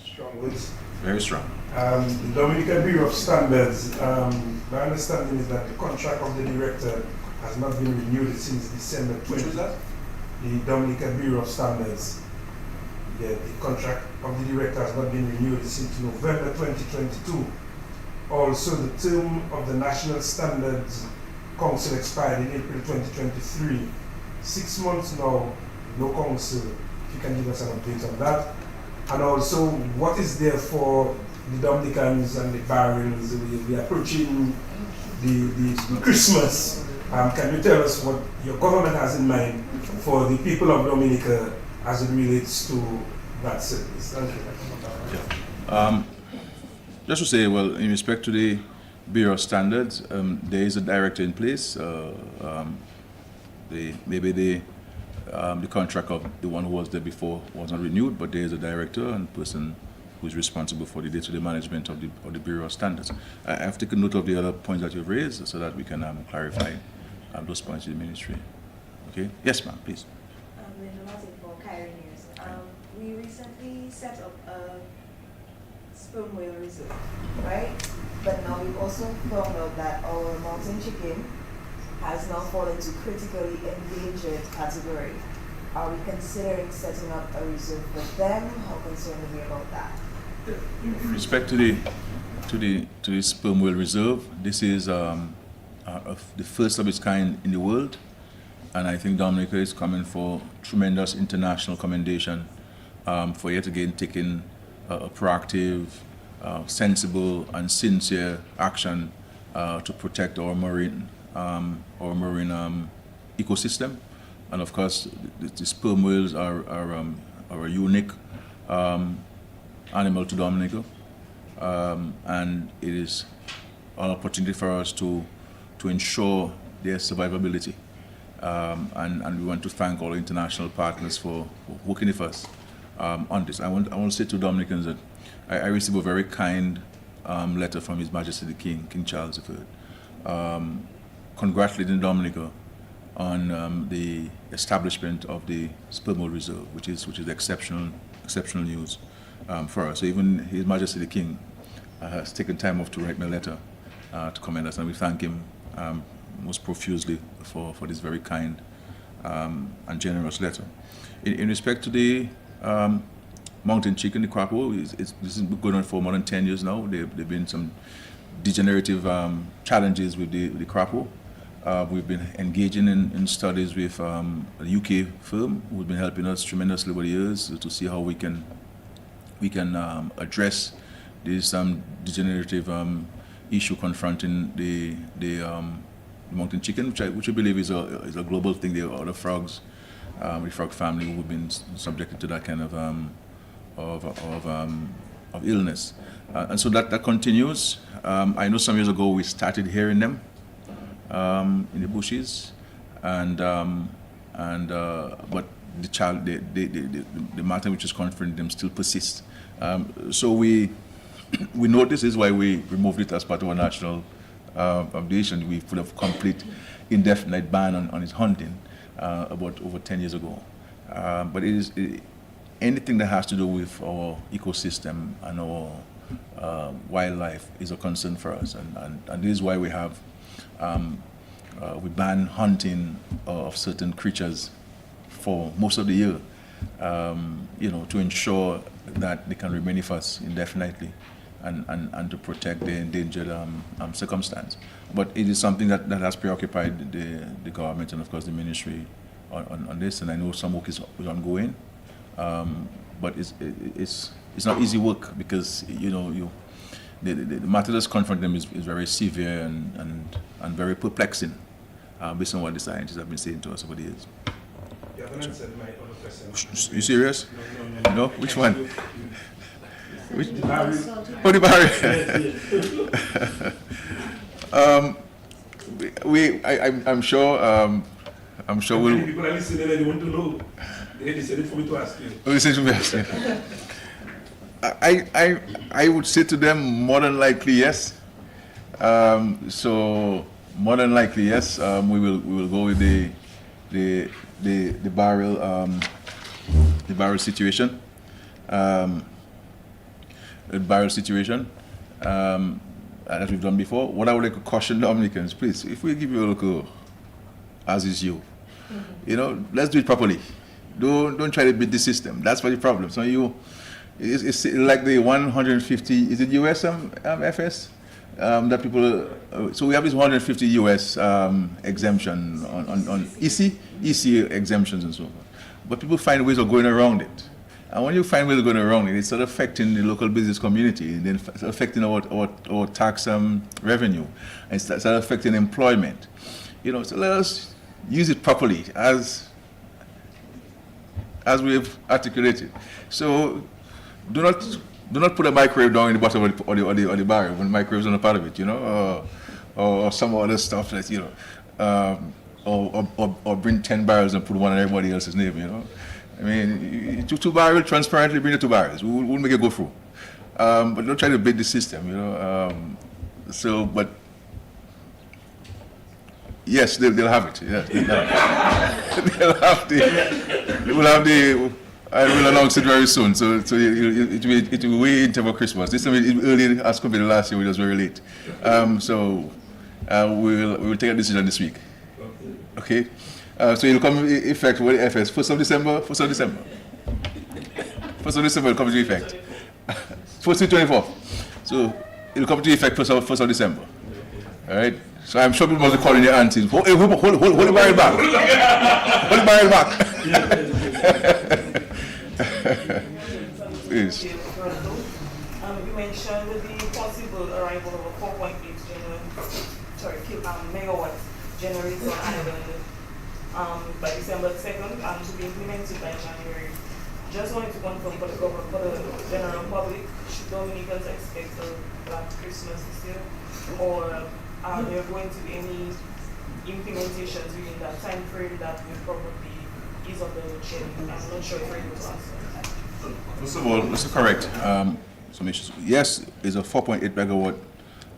Strong words. Very strong. The Dominican Bureau of Standards, my understanding is that the contract of the director has not been renewed since December 20. Which was that? The Dominican Bureau of Standards. The contract of the director has not been renewed since November 2022. Also, the term of the National Standards Council expired in April 2023. 6 months now, no council. If you can give us an update on that. And also, what is there for the Dominicans and the Barons? We are approaching the Christmas. Can you tell us what your government has in mind for the people of Dominica as it relates to that service? Thank you. Yeah. Just to say, well, in respect to the Bureau of Standards, there is a director in place. The contract of the one who was there before was not renewed, but there is a director and person who is responsible for the day-to-day management of the Bureau of Standards. I have taken note of the other points that you've raised so that we can clarify those points in the ministry. Okay? Yes, ma'am, please. Linda Martin for Kyrie News. We recently set up a sperm whale reserve, right? But now we've also found out that our mountain chicken has now fallen to critically endangered category. Are we considering setting up a reserve for them? How concerned are we about that? With respect to the to the Sperm Whale Reserve. This is the first of its kind in the world, and I think Dominica is coming for tremendous international commendation for yet again taking a proactive, sensible, and sincere action to protect our marine ecosystem. And of course, the sperm whales are a unique animal to Dominica, and it is an opportunity for us to ensure their survivability. And we want to thank all international partners for working with us on this. I want to say to Dominicans that I received a very kind letter from His Majesty the King Charles III, congratulating Dominica on the establishment of the Sperm Whale Reserve, which is exceptional news for us. So even His Majesty the King has taken time off to write me a letter to commend us, and we thank him most profusely for this very kind and generous letter. In respect to the mountain chicken, the crapo, this has been going on for more than 10 years now. There have been some degenerative challenges with the crapo. We've been engaging in studies with a UK firm who's been helping us tremendously over the years to see how we can address this degenerative issue confronting the mountain chicken, which I believe is a global thing. There are other frogs, the frog family, who've been subjected to that kind of illness, and so that continues. I know some years ago we started hearing them in the bushes, but the matter which is confronting them still persists. So we know this is why we removed it as part of our national obligation. We put a complete indefinite ban on its hunting about over 10 years ago. But anything that has to do with our ecosystem and our wildlife is a concern for us, and this is why we have we ban hunting of certain creatures for most of the year, to ensure that they can remain with us indefinitely and to protect the endangered circumstance. But it is something that has preoccupied the government and of course the ministry on this, and I know some work is ongoing, but it's not easy work because the matter that's confronting them is very severe and very perplexing based on what the scientists have been saying to us over the years. You haven't answered my other question. You serious? No? Which one? Which? The barrel. Oh, the barrier. I'm sure we'll. Many people are listening and they want to know. They decided for me to ask you. Listen to me. I would say to them more than likely yes. So more than likely yes. We will go with the barrel situation. The barrel situation as we've done before. What I would like to caution Dominicans, please, if we give you a look, as is you, let's do it properly. Don't try to beat the system. That's what the problem. So it's like the 150. Is it US FS that people? So we have this 150 US exemption on EC exemptions and so on. But people find ways of going around it. And when you find ways of going around it, it starts affecting the local business community, and then affecting our tax revenue, and it starts affecting employment. So let us use it properly as we've articulated. So do not put a microwave down in the bottom of the barrel when the microwave is on a part of it, or some other stuff that or bring 10 barrels and put one on everybody else's name. I mean, two barrels transparently bring the 2 barrels. We'll make it go through. But don't try to beat the system. But yes, they'll have it. Yes, they'll have they will have the. I will announce it very soon. So it will way into Christmas. This time it early as compared to last year, it was very late. So we will take a decision this week. Okay. So it'll come into effect with FS 1st of December. 1st of December will come into effect. 1st to 24th. So it'll come into effect 1st of December. All right? So I'm sure people must be calling their aunties. Hold the barrel back. Hold the barrel back. Please. You mentioned the possible arrival of a 4.8 megawatt generator on island by December 2nd and to be implemented by January. Just wanted to confirm for the government, for the general public, should Dominicans expect a Black Christmas this year? Or are there going to be any implementations within that time frame that will probably ease up the load shedding? I'm not sure if you're able to answer. First of all, that's correct. Yes, it's a 4.8 megawatt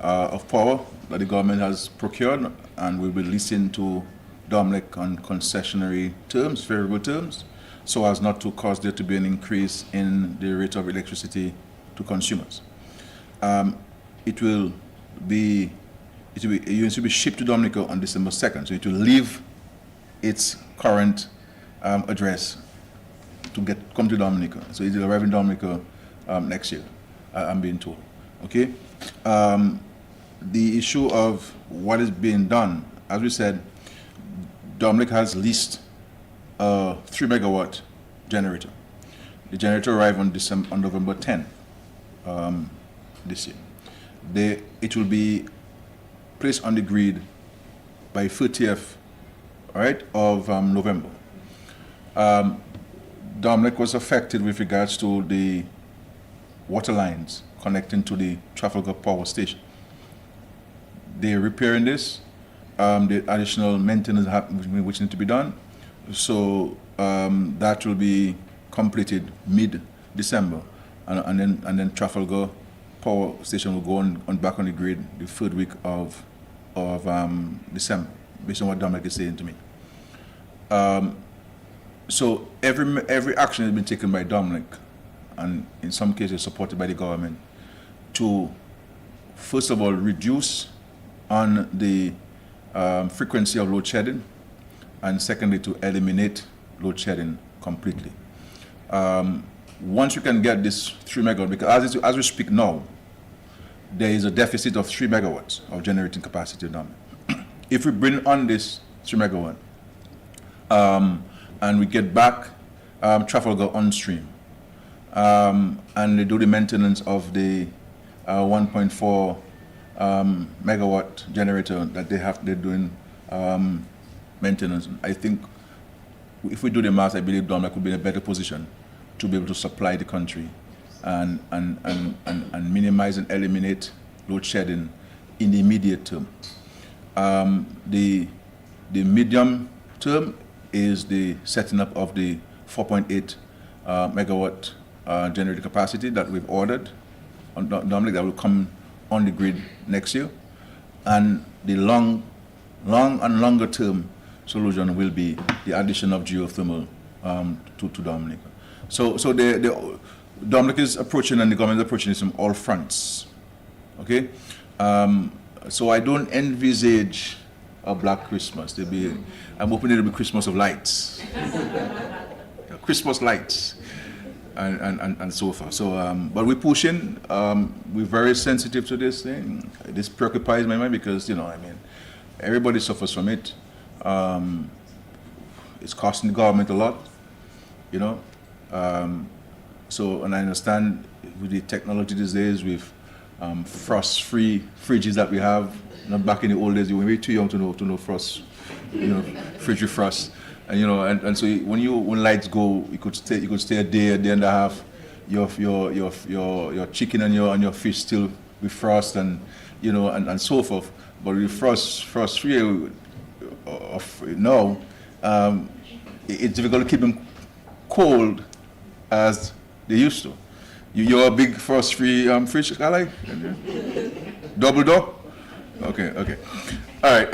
of power that the government has procured, and will be leasing to Dominic on concessionary terms, favorable terms, so as not to cause there to be an increase in the rate of electricity to consumers. It will be shipped to Dominica on December 2nd, so it will leave its current address to come to Dominica. So it will arrive in Dominica next year, I'm being told. Okay? The issue of what is being done, as we said, Dominic has leased a 3 megawatt generator. The generator arrived on November 10 this year. It will be placed on the grid by 30th, of November. Dominic was affected with regards to the water lines connecting to the Trafalgar Power Station. They're repairing this. The additional maintenance which need to be done. So that will be completed mid-December, and then Trafalgar Power Station will go on back on the grid the third week of December, based on what Dominic is saying to me. So every action has been taken by Dominic, and in some cases supported by the government, to first of all reduce on the frequency of load shedding, and secondly to eliminate load shedding completely. Once you can get this 3 megawatts, because as we speak now, there is a deficit of 3 megawatts of generating capacity now. If we bring on this 3 megawatt, and we get back Trafalgar on stream, and they do the maintenance of the 1.4 megawatt generator that they're doing maintenance. I think if we do the math, I believe Dominic will be in a better position to be able to supply the country and minimize and eliminate load shedding in the immediate term. The medium term is the setting up of the 4.8 megawatt generator capacity that we've ordered on Dominic, that will come on the grid next year, and the long and longer term solution will be the addition of geothermal to Dominica. So Dominic is approaching, and the government is approaching this from all fronts. Okay, so I don't envisage a Black Christmas. I'm hoping it'll be Christmas of lights, Christmas lights, and so forth. So, but we're pushing. We're very sensitive to this thing. This preoccupies my mind because everybody suffers from it. It's costing the government a lot, So, and I understand with the technology these days, with frost-free fridges that we have. Not back in the old days, you were too young to know frost, fridge with frost, and so when lights go, you could stay a day and a half. Your chicken and your fish still with frost and so forth. But with frost-free now, it's difficult to keep them cold as they used to. You're a big frost-free fridge, Carly? Double door? Okay. All right.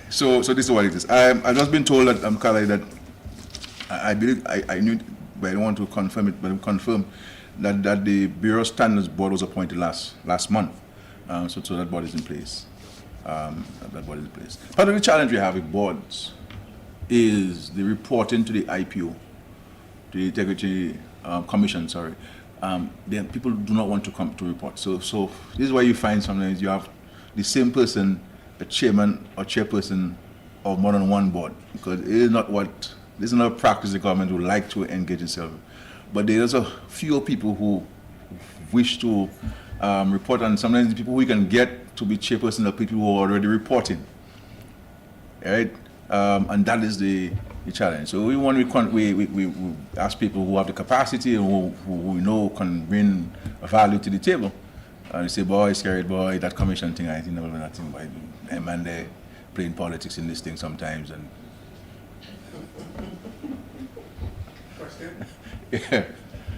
So this is what it is. I've just been told that Carly, that I believe I knew, but I don't want to confirm it, but I'm confirmed that the Bureau Standards Board was appointed last month. So that board is in place. That board is in place. Part of the challenge we have with boards is the reporting to the IPO, to the Integrity Commission, then people do not want to come to report. So this is why you find sometimes you have the same person, a chairman or chairperson of more than one board, because this is not a practice the government would like to engage itself in. But there's a few people who wish to report, and sometimes the people we can get to be chairperson are people who are already reporting, right? And that is the challenge. So we ask people who have the capacity and who we know can bring value to the table. And we say, boy, scared boy, that commission thing, I think never been nothing by them, and they're playing politics in this thing sometimes. And Question? yeah.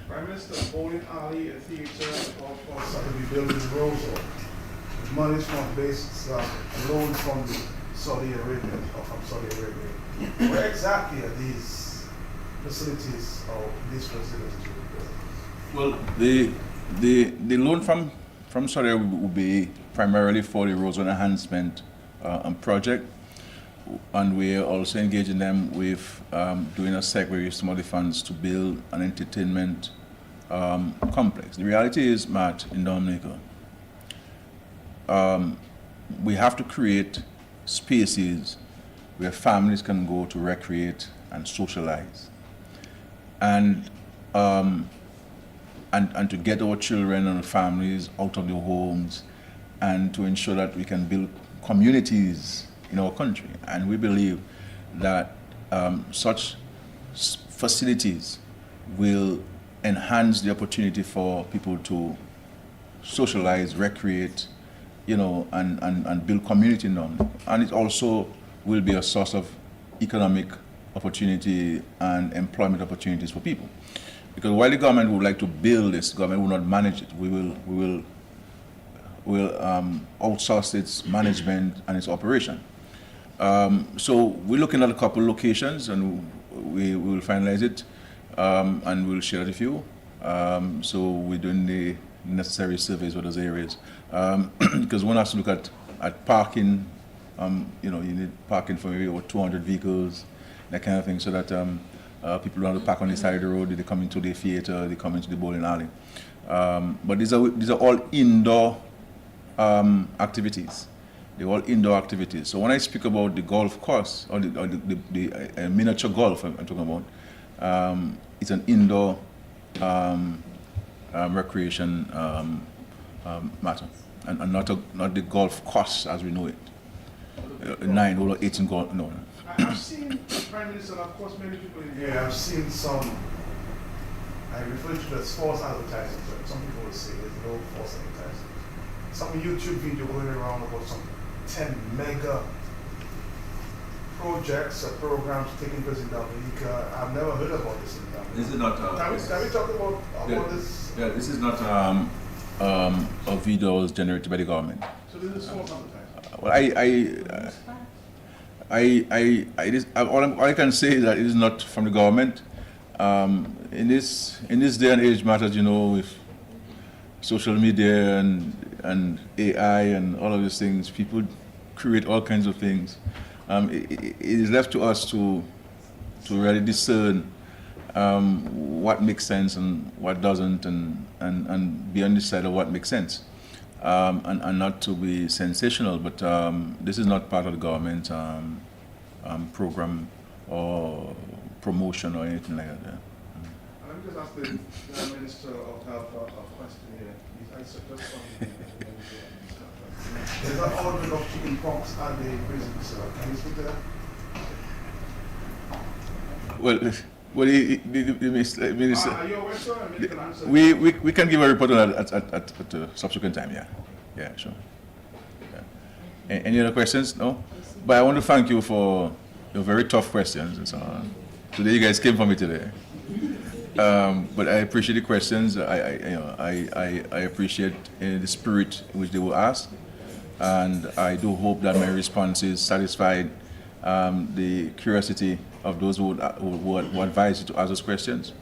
Prime Minister, bowling alley, a theater, golf course are to be built in Rosal. With monies from loans from Saudi Arabia or from Saudi Arabia. Where exactly are these facilities or these facilities to be built? Well, the loan from Saudi Arabia will be primarily for the roads enhancement project, and we are also engaging them with doing a segue with some of the funds to build an entertainment complex. The reality is, Matt, in Dominica, we have to create spaces where families can go to recreate and socialize, and to get our children and families out of their homes, and to ensure that we can build communities in our country. And we believe that such facilities will enhance the opportunity for people to socialize, recreate, and build community in them. And it also will be a source of economic opportunity and employment opportunities for people. Because while the government would like to build this, the government will not manage it. We will outsource its management and its operation. So we're looking at a couple locations, and we will finalize it, and we'll share it with you. So we're doing the necessary surveys for those areas, because one has to look at parking. You need parking for maybe over 200 vehicles, that kind of thing, so that people don't have to park on the side of the road. They come into the theater, they come into the bowling alley. But these are all indoor activities. They're all indoor activities. So when I speak about the golf course, or the miniature golf I'm talking about, it's an indoor recreation matter, and not the golf course as we know it. 9 or 18 golf, no. I've seen, Prime Minister, and of course many people in here, I've seen some, I refer to it as false advertising, but some people will say there's no false advertising. Some YouTube video going around about some 10 mega projects or programs taking place in Dominica. I've never heard about this in Dominica. This is not. Can we talk about this? Yeah, this is not a video generated by the government. So this is false advertising. Well, all I can say is that it is not from the government. In this day and age, matters, with social media and AI and all of these things, people create all kinds of things. It is left to us to really discern what makes sense and what doesn't, and be on the side of what makes sense. And not to be sensational, but this is not part of the government program or promotion or anything like that. Yeah. Let me just ask the Minister of Health a question here. I suggest something. There's an outbreak of chickenpox at the prison, sir. Can you speak to that? Well, the minister. Are you aware, sir? I mean, you can answer. We can give a report on that at a subsequent time. Yeah, sure. Yeah. Any other questions? No. But I want to thank you for your very tough questions and so on. Today you guys came for me today. But I appreciate the questions. I appreciate the spirit in which they were asked, and I do hope that my responses satisfied the curiosity of those who advise you to ask those questions.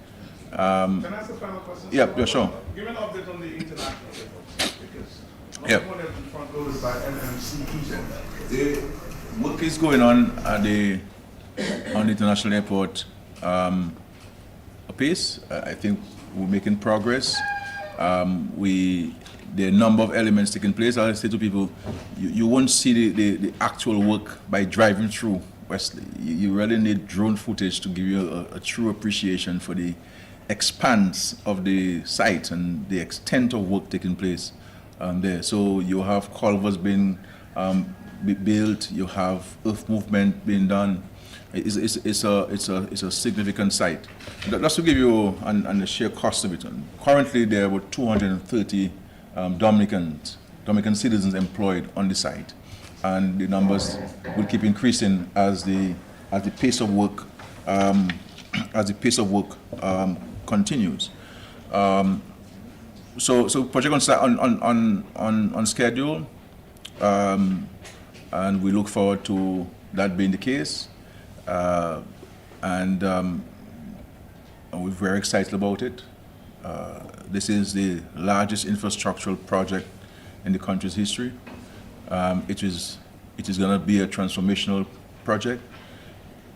Can I ask a final question? Yeah, sure. Give me an update on the international efforts, because Yep. one of them front loaded by NMCE. The work is going on at on the international airport apace. I think we're making progress. There are a number of elements taking place. I say to people, you won't see the actual work by driving through Wesley. You really need drone footage to give you a true appreciation for the expanse of the site and the extent of work taking place there. So you have culverts being built, you have earth movement being done. It's a significant site. Just to give you the sheer cost of it, currently there are about 230 Dominican citizens employed on the site, and the numbers will keep increasing as the pace of work continues. So project on start on schedule, and we look forward to that being the case. And we're very excited about it. This is the largest infrastructural project in the country's history. It is going to be a transformational project.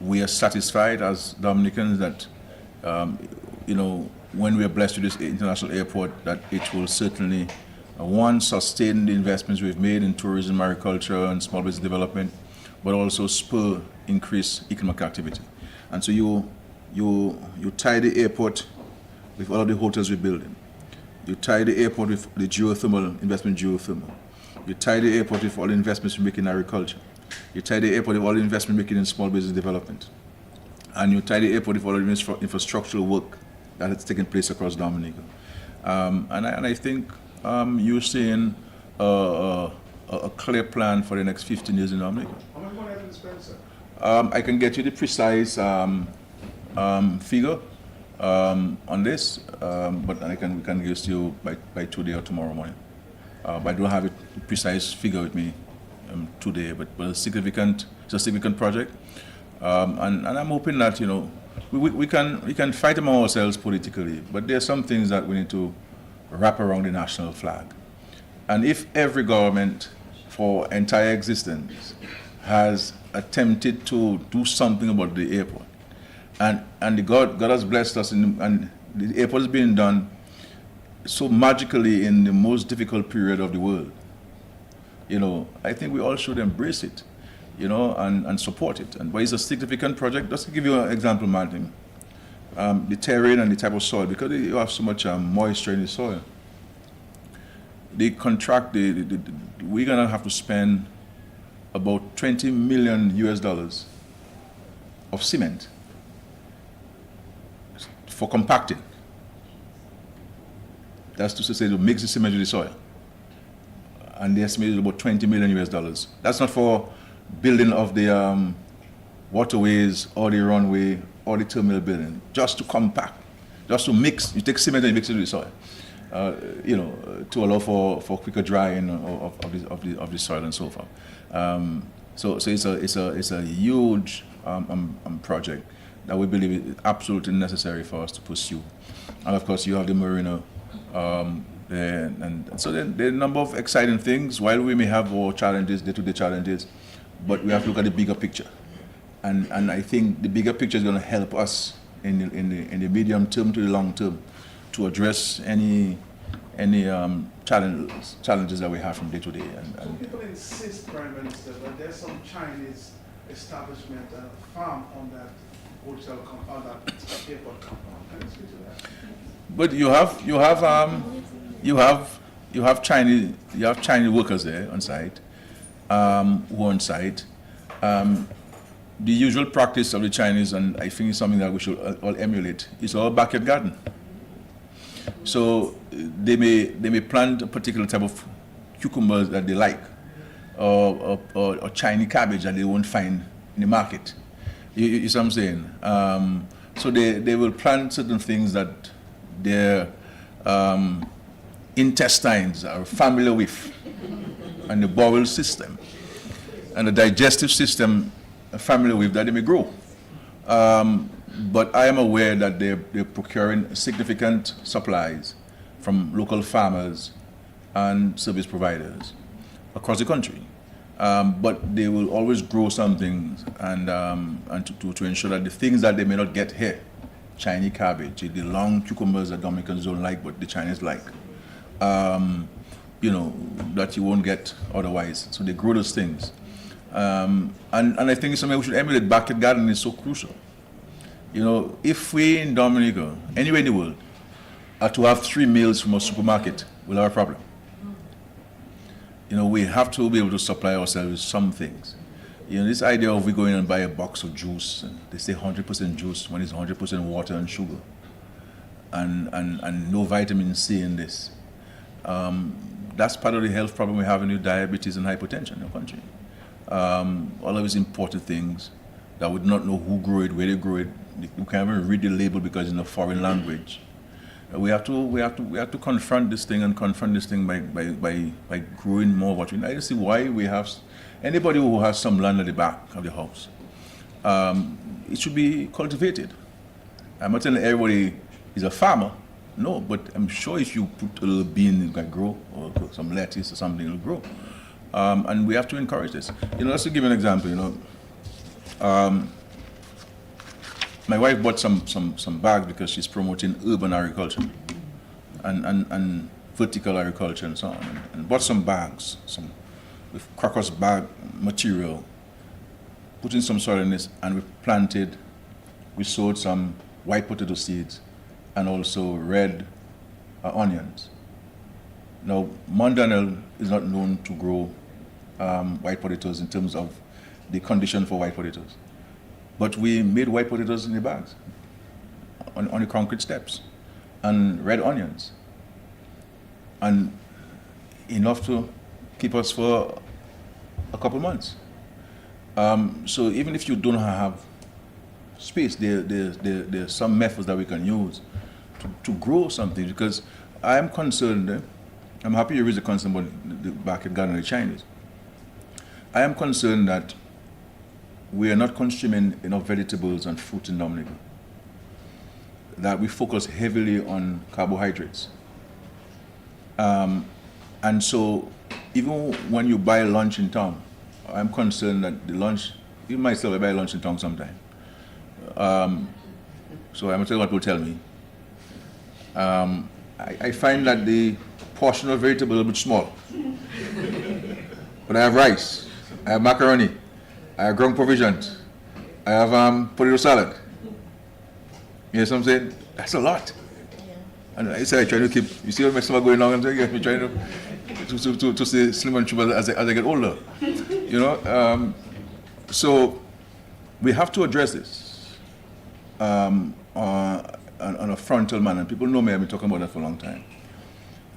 We are satisfied as Dominicans that, when we are blessed with this international airport, that it will certainly, one, sustain the investments we've made in tourism, agriculture, and small business development, but also spur increased economic activity. And so you tie the airport with all of the hotels we're building. You tie the airport with the geothermal investment, geothermal. You tie the airport with all the investments we make in agriculture. You tie the airport with all the investment we make in small business development. And you tie the airport with all the infrastructural work that has taken place across Dominica. And I think you're seeing a clear plan for the next 15 years in Dominica. How much money have you spent, sir? I can get you the precise figure on this, but we can give it to you by today or tomorrow morning. But I don't have a precise figure with me today, but it's a significant project, and I'm hoping that we can fight among ourselves politically, but there are some things that we need to wrap around the national flag. And if every government for entire existence has attempted to do something about the airport, and God has blessed us, and the airport is being done so magically in the most difficult period of the world, I think we all should embrace it, and support it. But it's a significant project. Just to give you an example, Martin, the terrain and the type of soil, because you have so much moisture in the soil, we're gonna have to spend about $20 million of cement for compacting. That's to say to mix the cement with the soil. And the estimate is about $20 million. That's not for building of the waterways or the runway or the terminal building, just to compact, just to mix. You take cement and you mix it with the soil, to allow for quicker drying of the soil and so forth. So it's a huge project that we believe is absolutely necessary for us to pursue. And of course, you have the marina. And so there are a number of exciting things. While we may have our challenges, day-to-day challenges, but we have to look at the bigger picture. And I think the bigger picture is going to help us in the medium term to the long term to address any challenges that we have from day to day. Some people insist, Prime Minister, that there's some Chinese establishment farm on that hotel compound, that airport compound. Can you speak to that? But you have Chinese workers there on site, who are on site. The usual practice of the Chinese, and I think it's something that we should all emulate, is our backyard garden. So they may plant a particular type of cucumbers that they like, or Chinese cabbage that they won't find in the market. You see what I'm saying? So they will plant certain things that their intestines are familiar with, and the bowel system and the digestive system are familiar with, that they may grow. But I am aware that they're procuring significant supplies from local farmers and service providers across the country. But they will always grow something and to ensure that the things that they may not get here, Chinese cabbage, the long cucumbers that Dominicans don't like, but the Chinese like. You know, that you won't get otherwise. So they grow those things. And I think it's something we should emulate. Backyard gardening is so crucial. You know, if we in Dominica, anywhere in the world, are to have 3 meals from a supermarket, we'll have a problem. You know, we have to be able to supply ourselves with some things. You know, this idea of we going and buy a box of juice, and they say 100% juice when it's 100% water and sugar, and no vitamin C in this. That's part of the health problem we have in diabetes and hypertension in the country. All of these important things that we do not know who grew it, where they grew it. You can't even read the label because it's in a foreign language. We have to confront this thing by growing more of what we need. I see why we have anybody who has some land at the back of the house. It should be cultivated. I'm not telling everybody is a farmer. No, but I'm sure if you put a little bean, it can grow, or some lettuce or something, it'll grow. And we have to encourage this. You know, let's give you an example. You know, my wife bought some bags because she's promoting urban agriculture and vertical agriculture and so on. And bought some bags, some with crocus bag material, put in some soil in this, and we sowed some white potato seeds and also red onions. Now, Mount Daniel is not known to grow white potatoes in terms of the condition for white potatoes. But we made white potatoes in the bags on the concrete steps, and red onions, and enough to keep us for a couple months. So even if you don't have space, there's some methods that we can use to grow something, because I am concerned, I'm happy you raised the concern about the backyard garden of the Chinese. I am concerned that we are not consuming enough vegetables and fruit in Dominica, that we focus heavily on carbohydrates. And so even when you buy lunch in town, I'm concerned that the lunch, even myself, I buy lunch in town sometime. So I'm going to tell you what people tell me. I find that the portion of vegetable is a bit small. But I have rice, I have macaroni, I have ground provisions, I have potato salad. You know what I'm saying? That's a lot. And I say I try to keep, you see what my stomach going on, I'm trying to stay slim and trim as I get older. You know? So we have to address this on a frontal manner. People know me, I've been talking about that for a long time.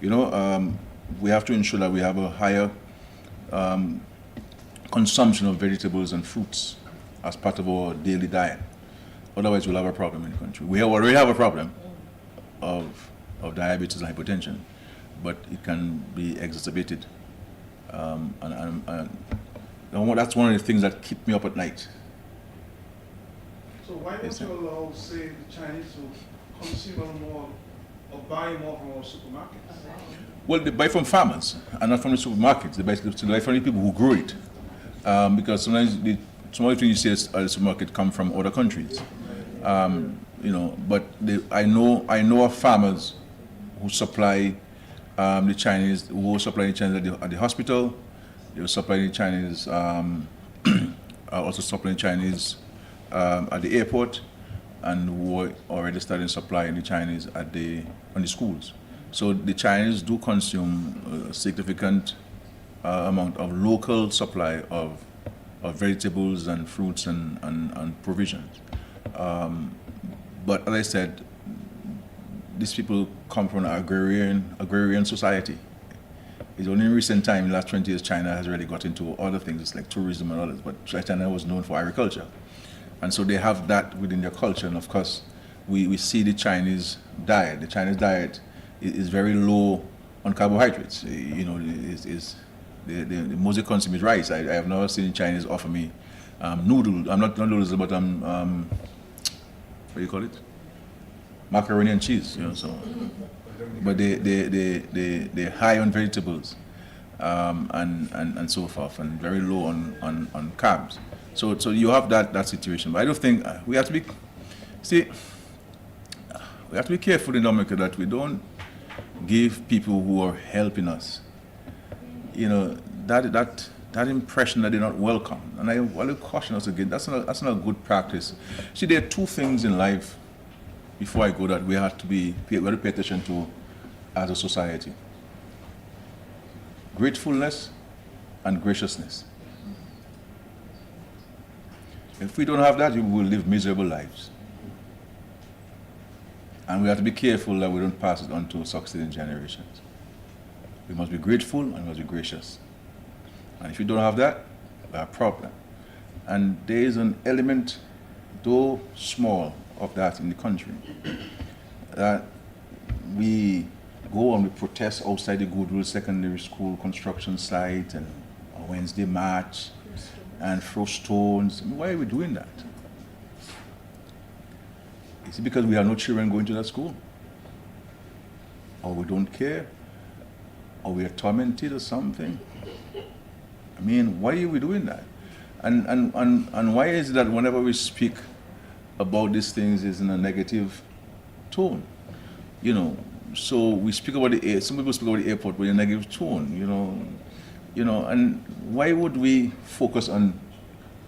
You know, we have to ensure that we have a higher consumption of vegetables and fruits as part of our daily diet. Otherwise, we'll have a problem in the country. We already have a problem of diabetes and hypertension, but it can be exacerbated. And that's one of the things that keep me up at night. So why don't you allow, say, the Chinese to consume more or buy more from our supermarkets? Well, they buy from farmers and not from the supermarkets. They buy from the people who grow it. Because sometimes some of the things you see at the supermarket come from other countries. You know, but I know of farmers who supply the Chinese, at the hospital. They will supply the Chinese, also supplying Chinese at the airport, and who are already starting supplying the Chinese on the schools. So the Chinese do consume a significant amount of local supply of vegetables and fruits and provisions. But as I said, these people come from an agrarian society. It's only in recent time, in the last 20 years, China has really got into other things like tourism and others, but China was known for agriculture. And so they have that within their culture, and of course, we see the Chinese diet. The Chinese diet is very low on carbohydrates. You know, the most they consume is rice. I have never seen Chinese offer me noodles. I'm not noodles, but what do you call it? Macaroni and cheese. You know, so. But they're high on vegetables and so forth, and very low on carbs. So you have that situation. But I don't think we have to be. See, we have to be careful in Dominica that we don't give people who are helping us, you know, that impression that they're not welcome. And I want to caution us again, that's not a good practice. See, there are two things in life, before I go, that we have to pay attention to as a society: gratefulness and graciousness. If we don't have that, we will live miserable lives. And we have to be careful that we don't pass it on to succeeding generations. We must be grateful and we must be gracious. And if you don't have that, we have a problem. And there is an element, though small, of that in the country. That we go and we protest outside the Goodwill Secondary School construction site and a Wednesday march and throw stones. I mean, why are we doing that? Is it because we have no children going to that school? Or we don't care? Or we are tormented or something? I mean, why are we doing that? And why is it that whenever we speak about these things is in a negative tone? You know, so we speak about some people speak about the airport with a negative tone, you know, and why would we focus on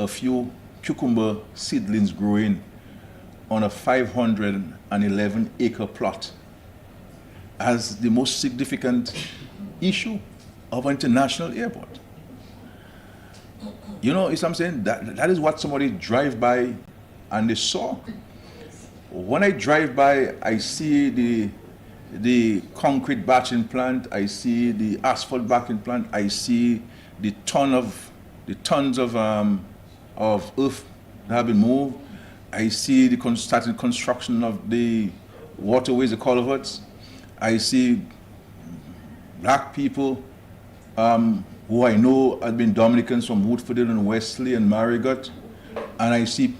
a few cucumber seedlings growing on a 511-acre plot as the most significant issue of an international airport? You know, I'm saying that is what somebody drive by and they saw. When I drive by, I see the concrete batching plant, I see the asphalt batching plant, I see the tons of earth that have been moved. I see the started construction of the waterways, the culverts. I see black people who I know have been Dominicans from Woodford and Wesley and Marigot. And I see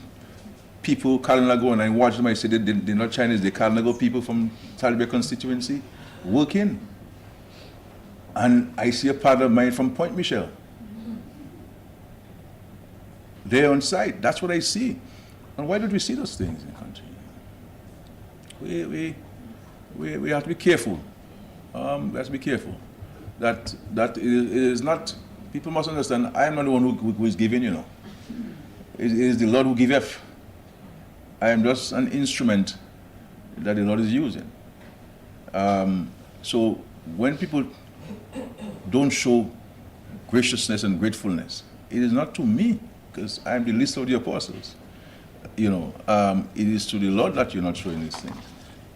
people, Kalinago, and I watch them, I say they're not Chinese, they're Kalinago people from Talibia constituency working. And I see a part of mine from Point Michel. They're on site, that's what I see. And why don't we see those things in the country? We have to be careful. We have to be careful. That it is not, people must understand, I am not the one who is giving, you know. It is the Lord who giveth. I am just an instrument that the Lord is using. So when people don't show graciousness and gratefulness, it is not to me, because I am the least of the apostles. You know, it is to the Lord that you're not showing these things.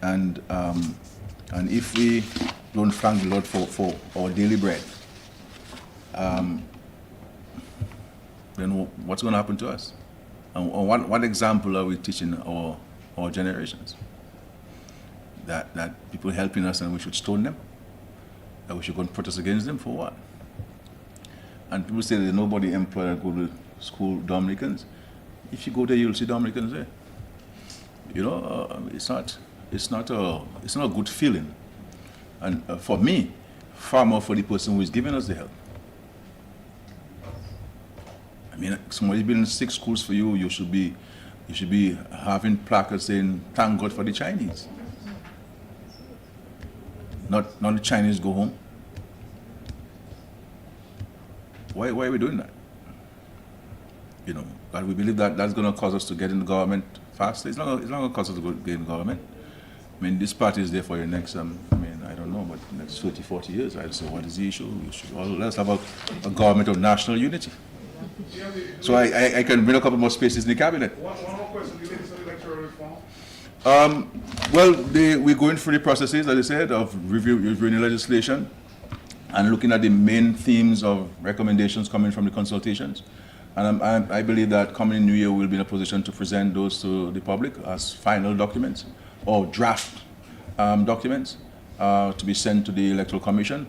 And if we don't thank the Lord for our daily bread, then what's going to happen to us? And what example are we teaching our generations? That people helping us and we should stone them? That we should go and protest against them for what? And people say there's nobody employed at Goodwill School Dominicans. If you go there, you'll see Dominicans there. You know, it's not a good feeling. And for me, far more for the person who is giving us the help. I mean, somebody's building 6 schools for you. You should be having placards saying, "Thank God for the Chinese." Not the Chinese go home. Why are we doing that? You know, but we believe that that's going to cause us to get in the government faster. It's not going to cause us to get in the government. I mean, this party is there for the next, I don't know, but the next 30, 40 years. I'd say, what is the issue? Let's have a government of national unity. So I can bring a couple more spaces in the cabinet. One more question related to the electoral reform. Well, we're going through the processes, as I said, of reviewing the legislation and looking at the main themes of recommendations coming from the consultations. And I believe that coming in New Year, we'll be in a position to present those to the public as final documents or draft documents to be sent to the Electoral Commission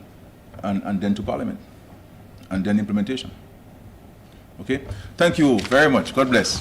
and then to Parliament and then implementation. Okay? Thank you very much. God bless.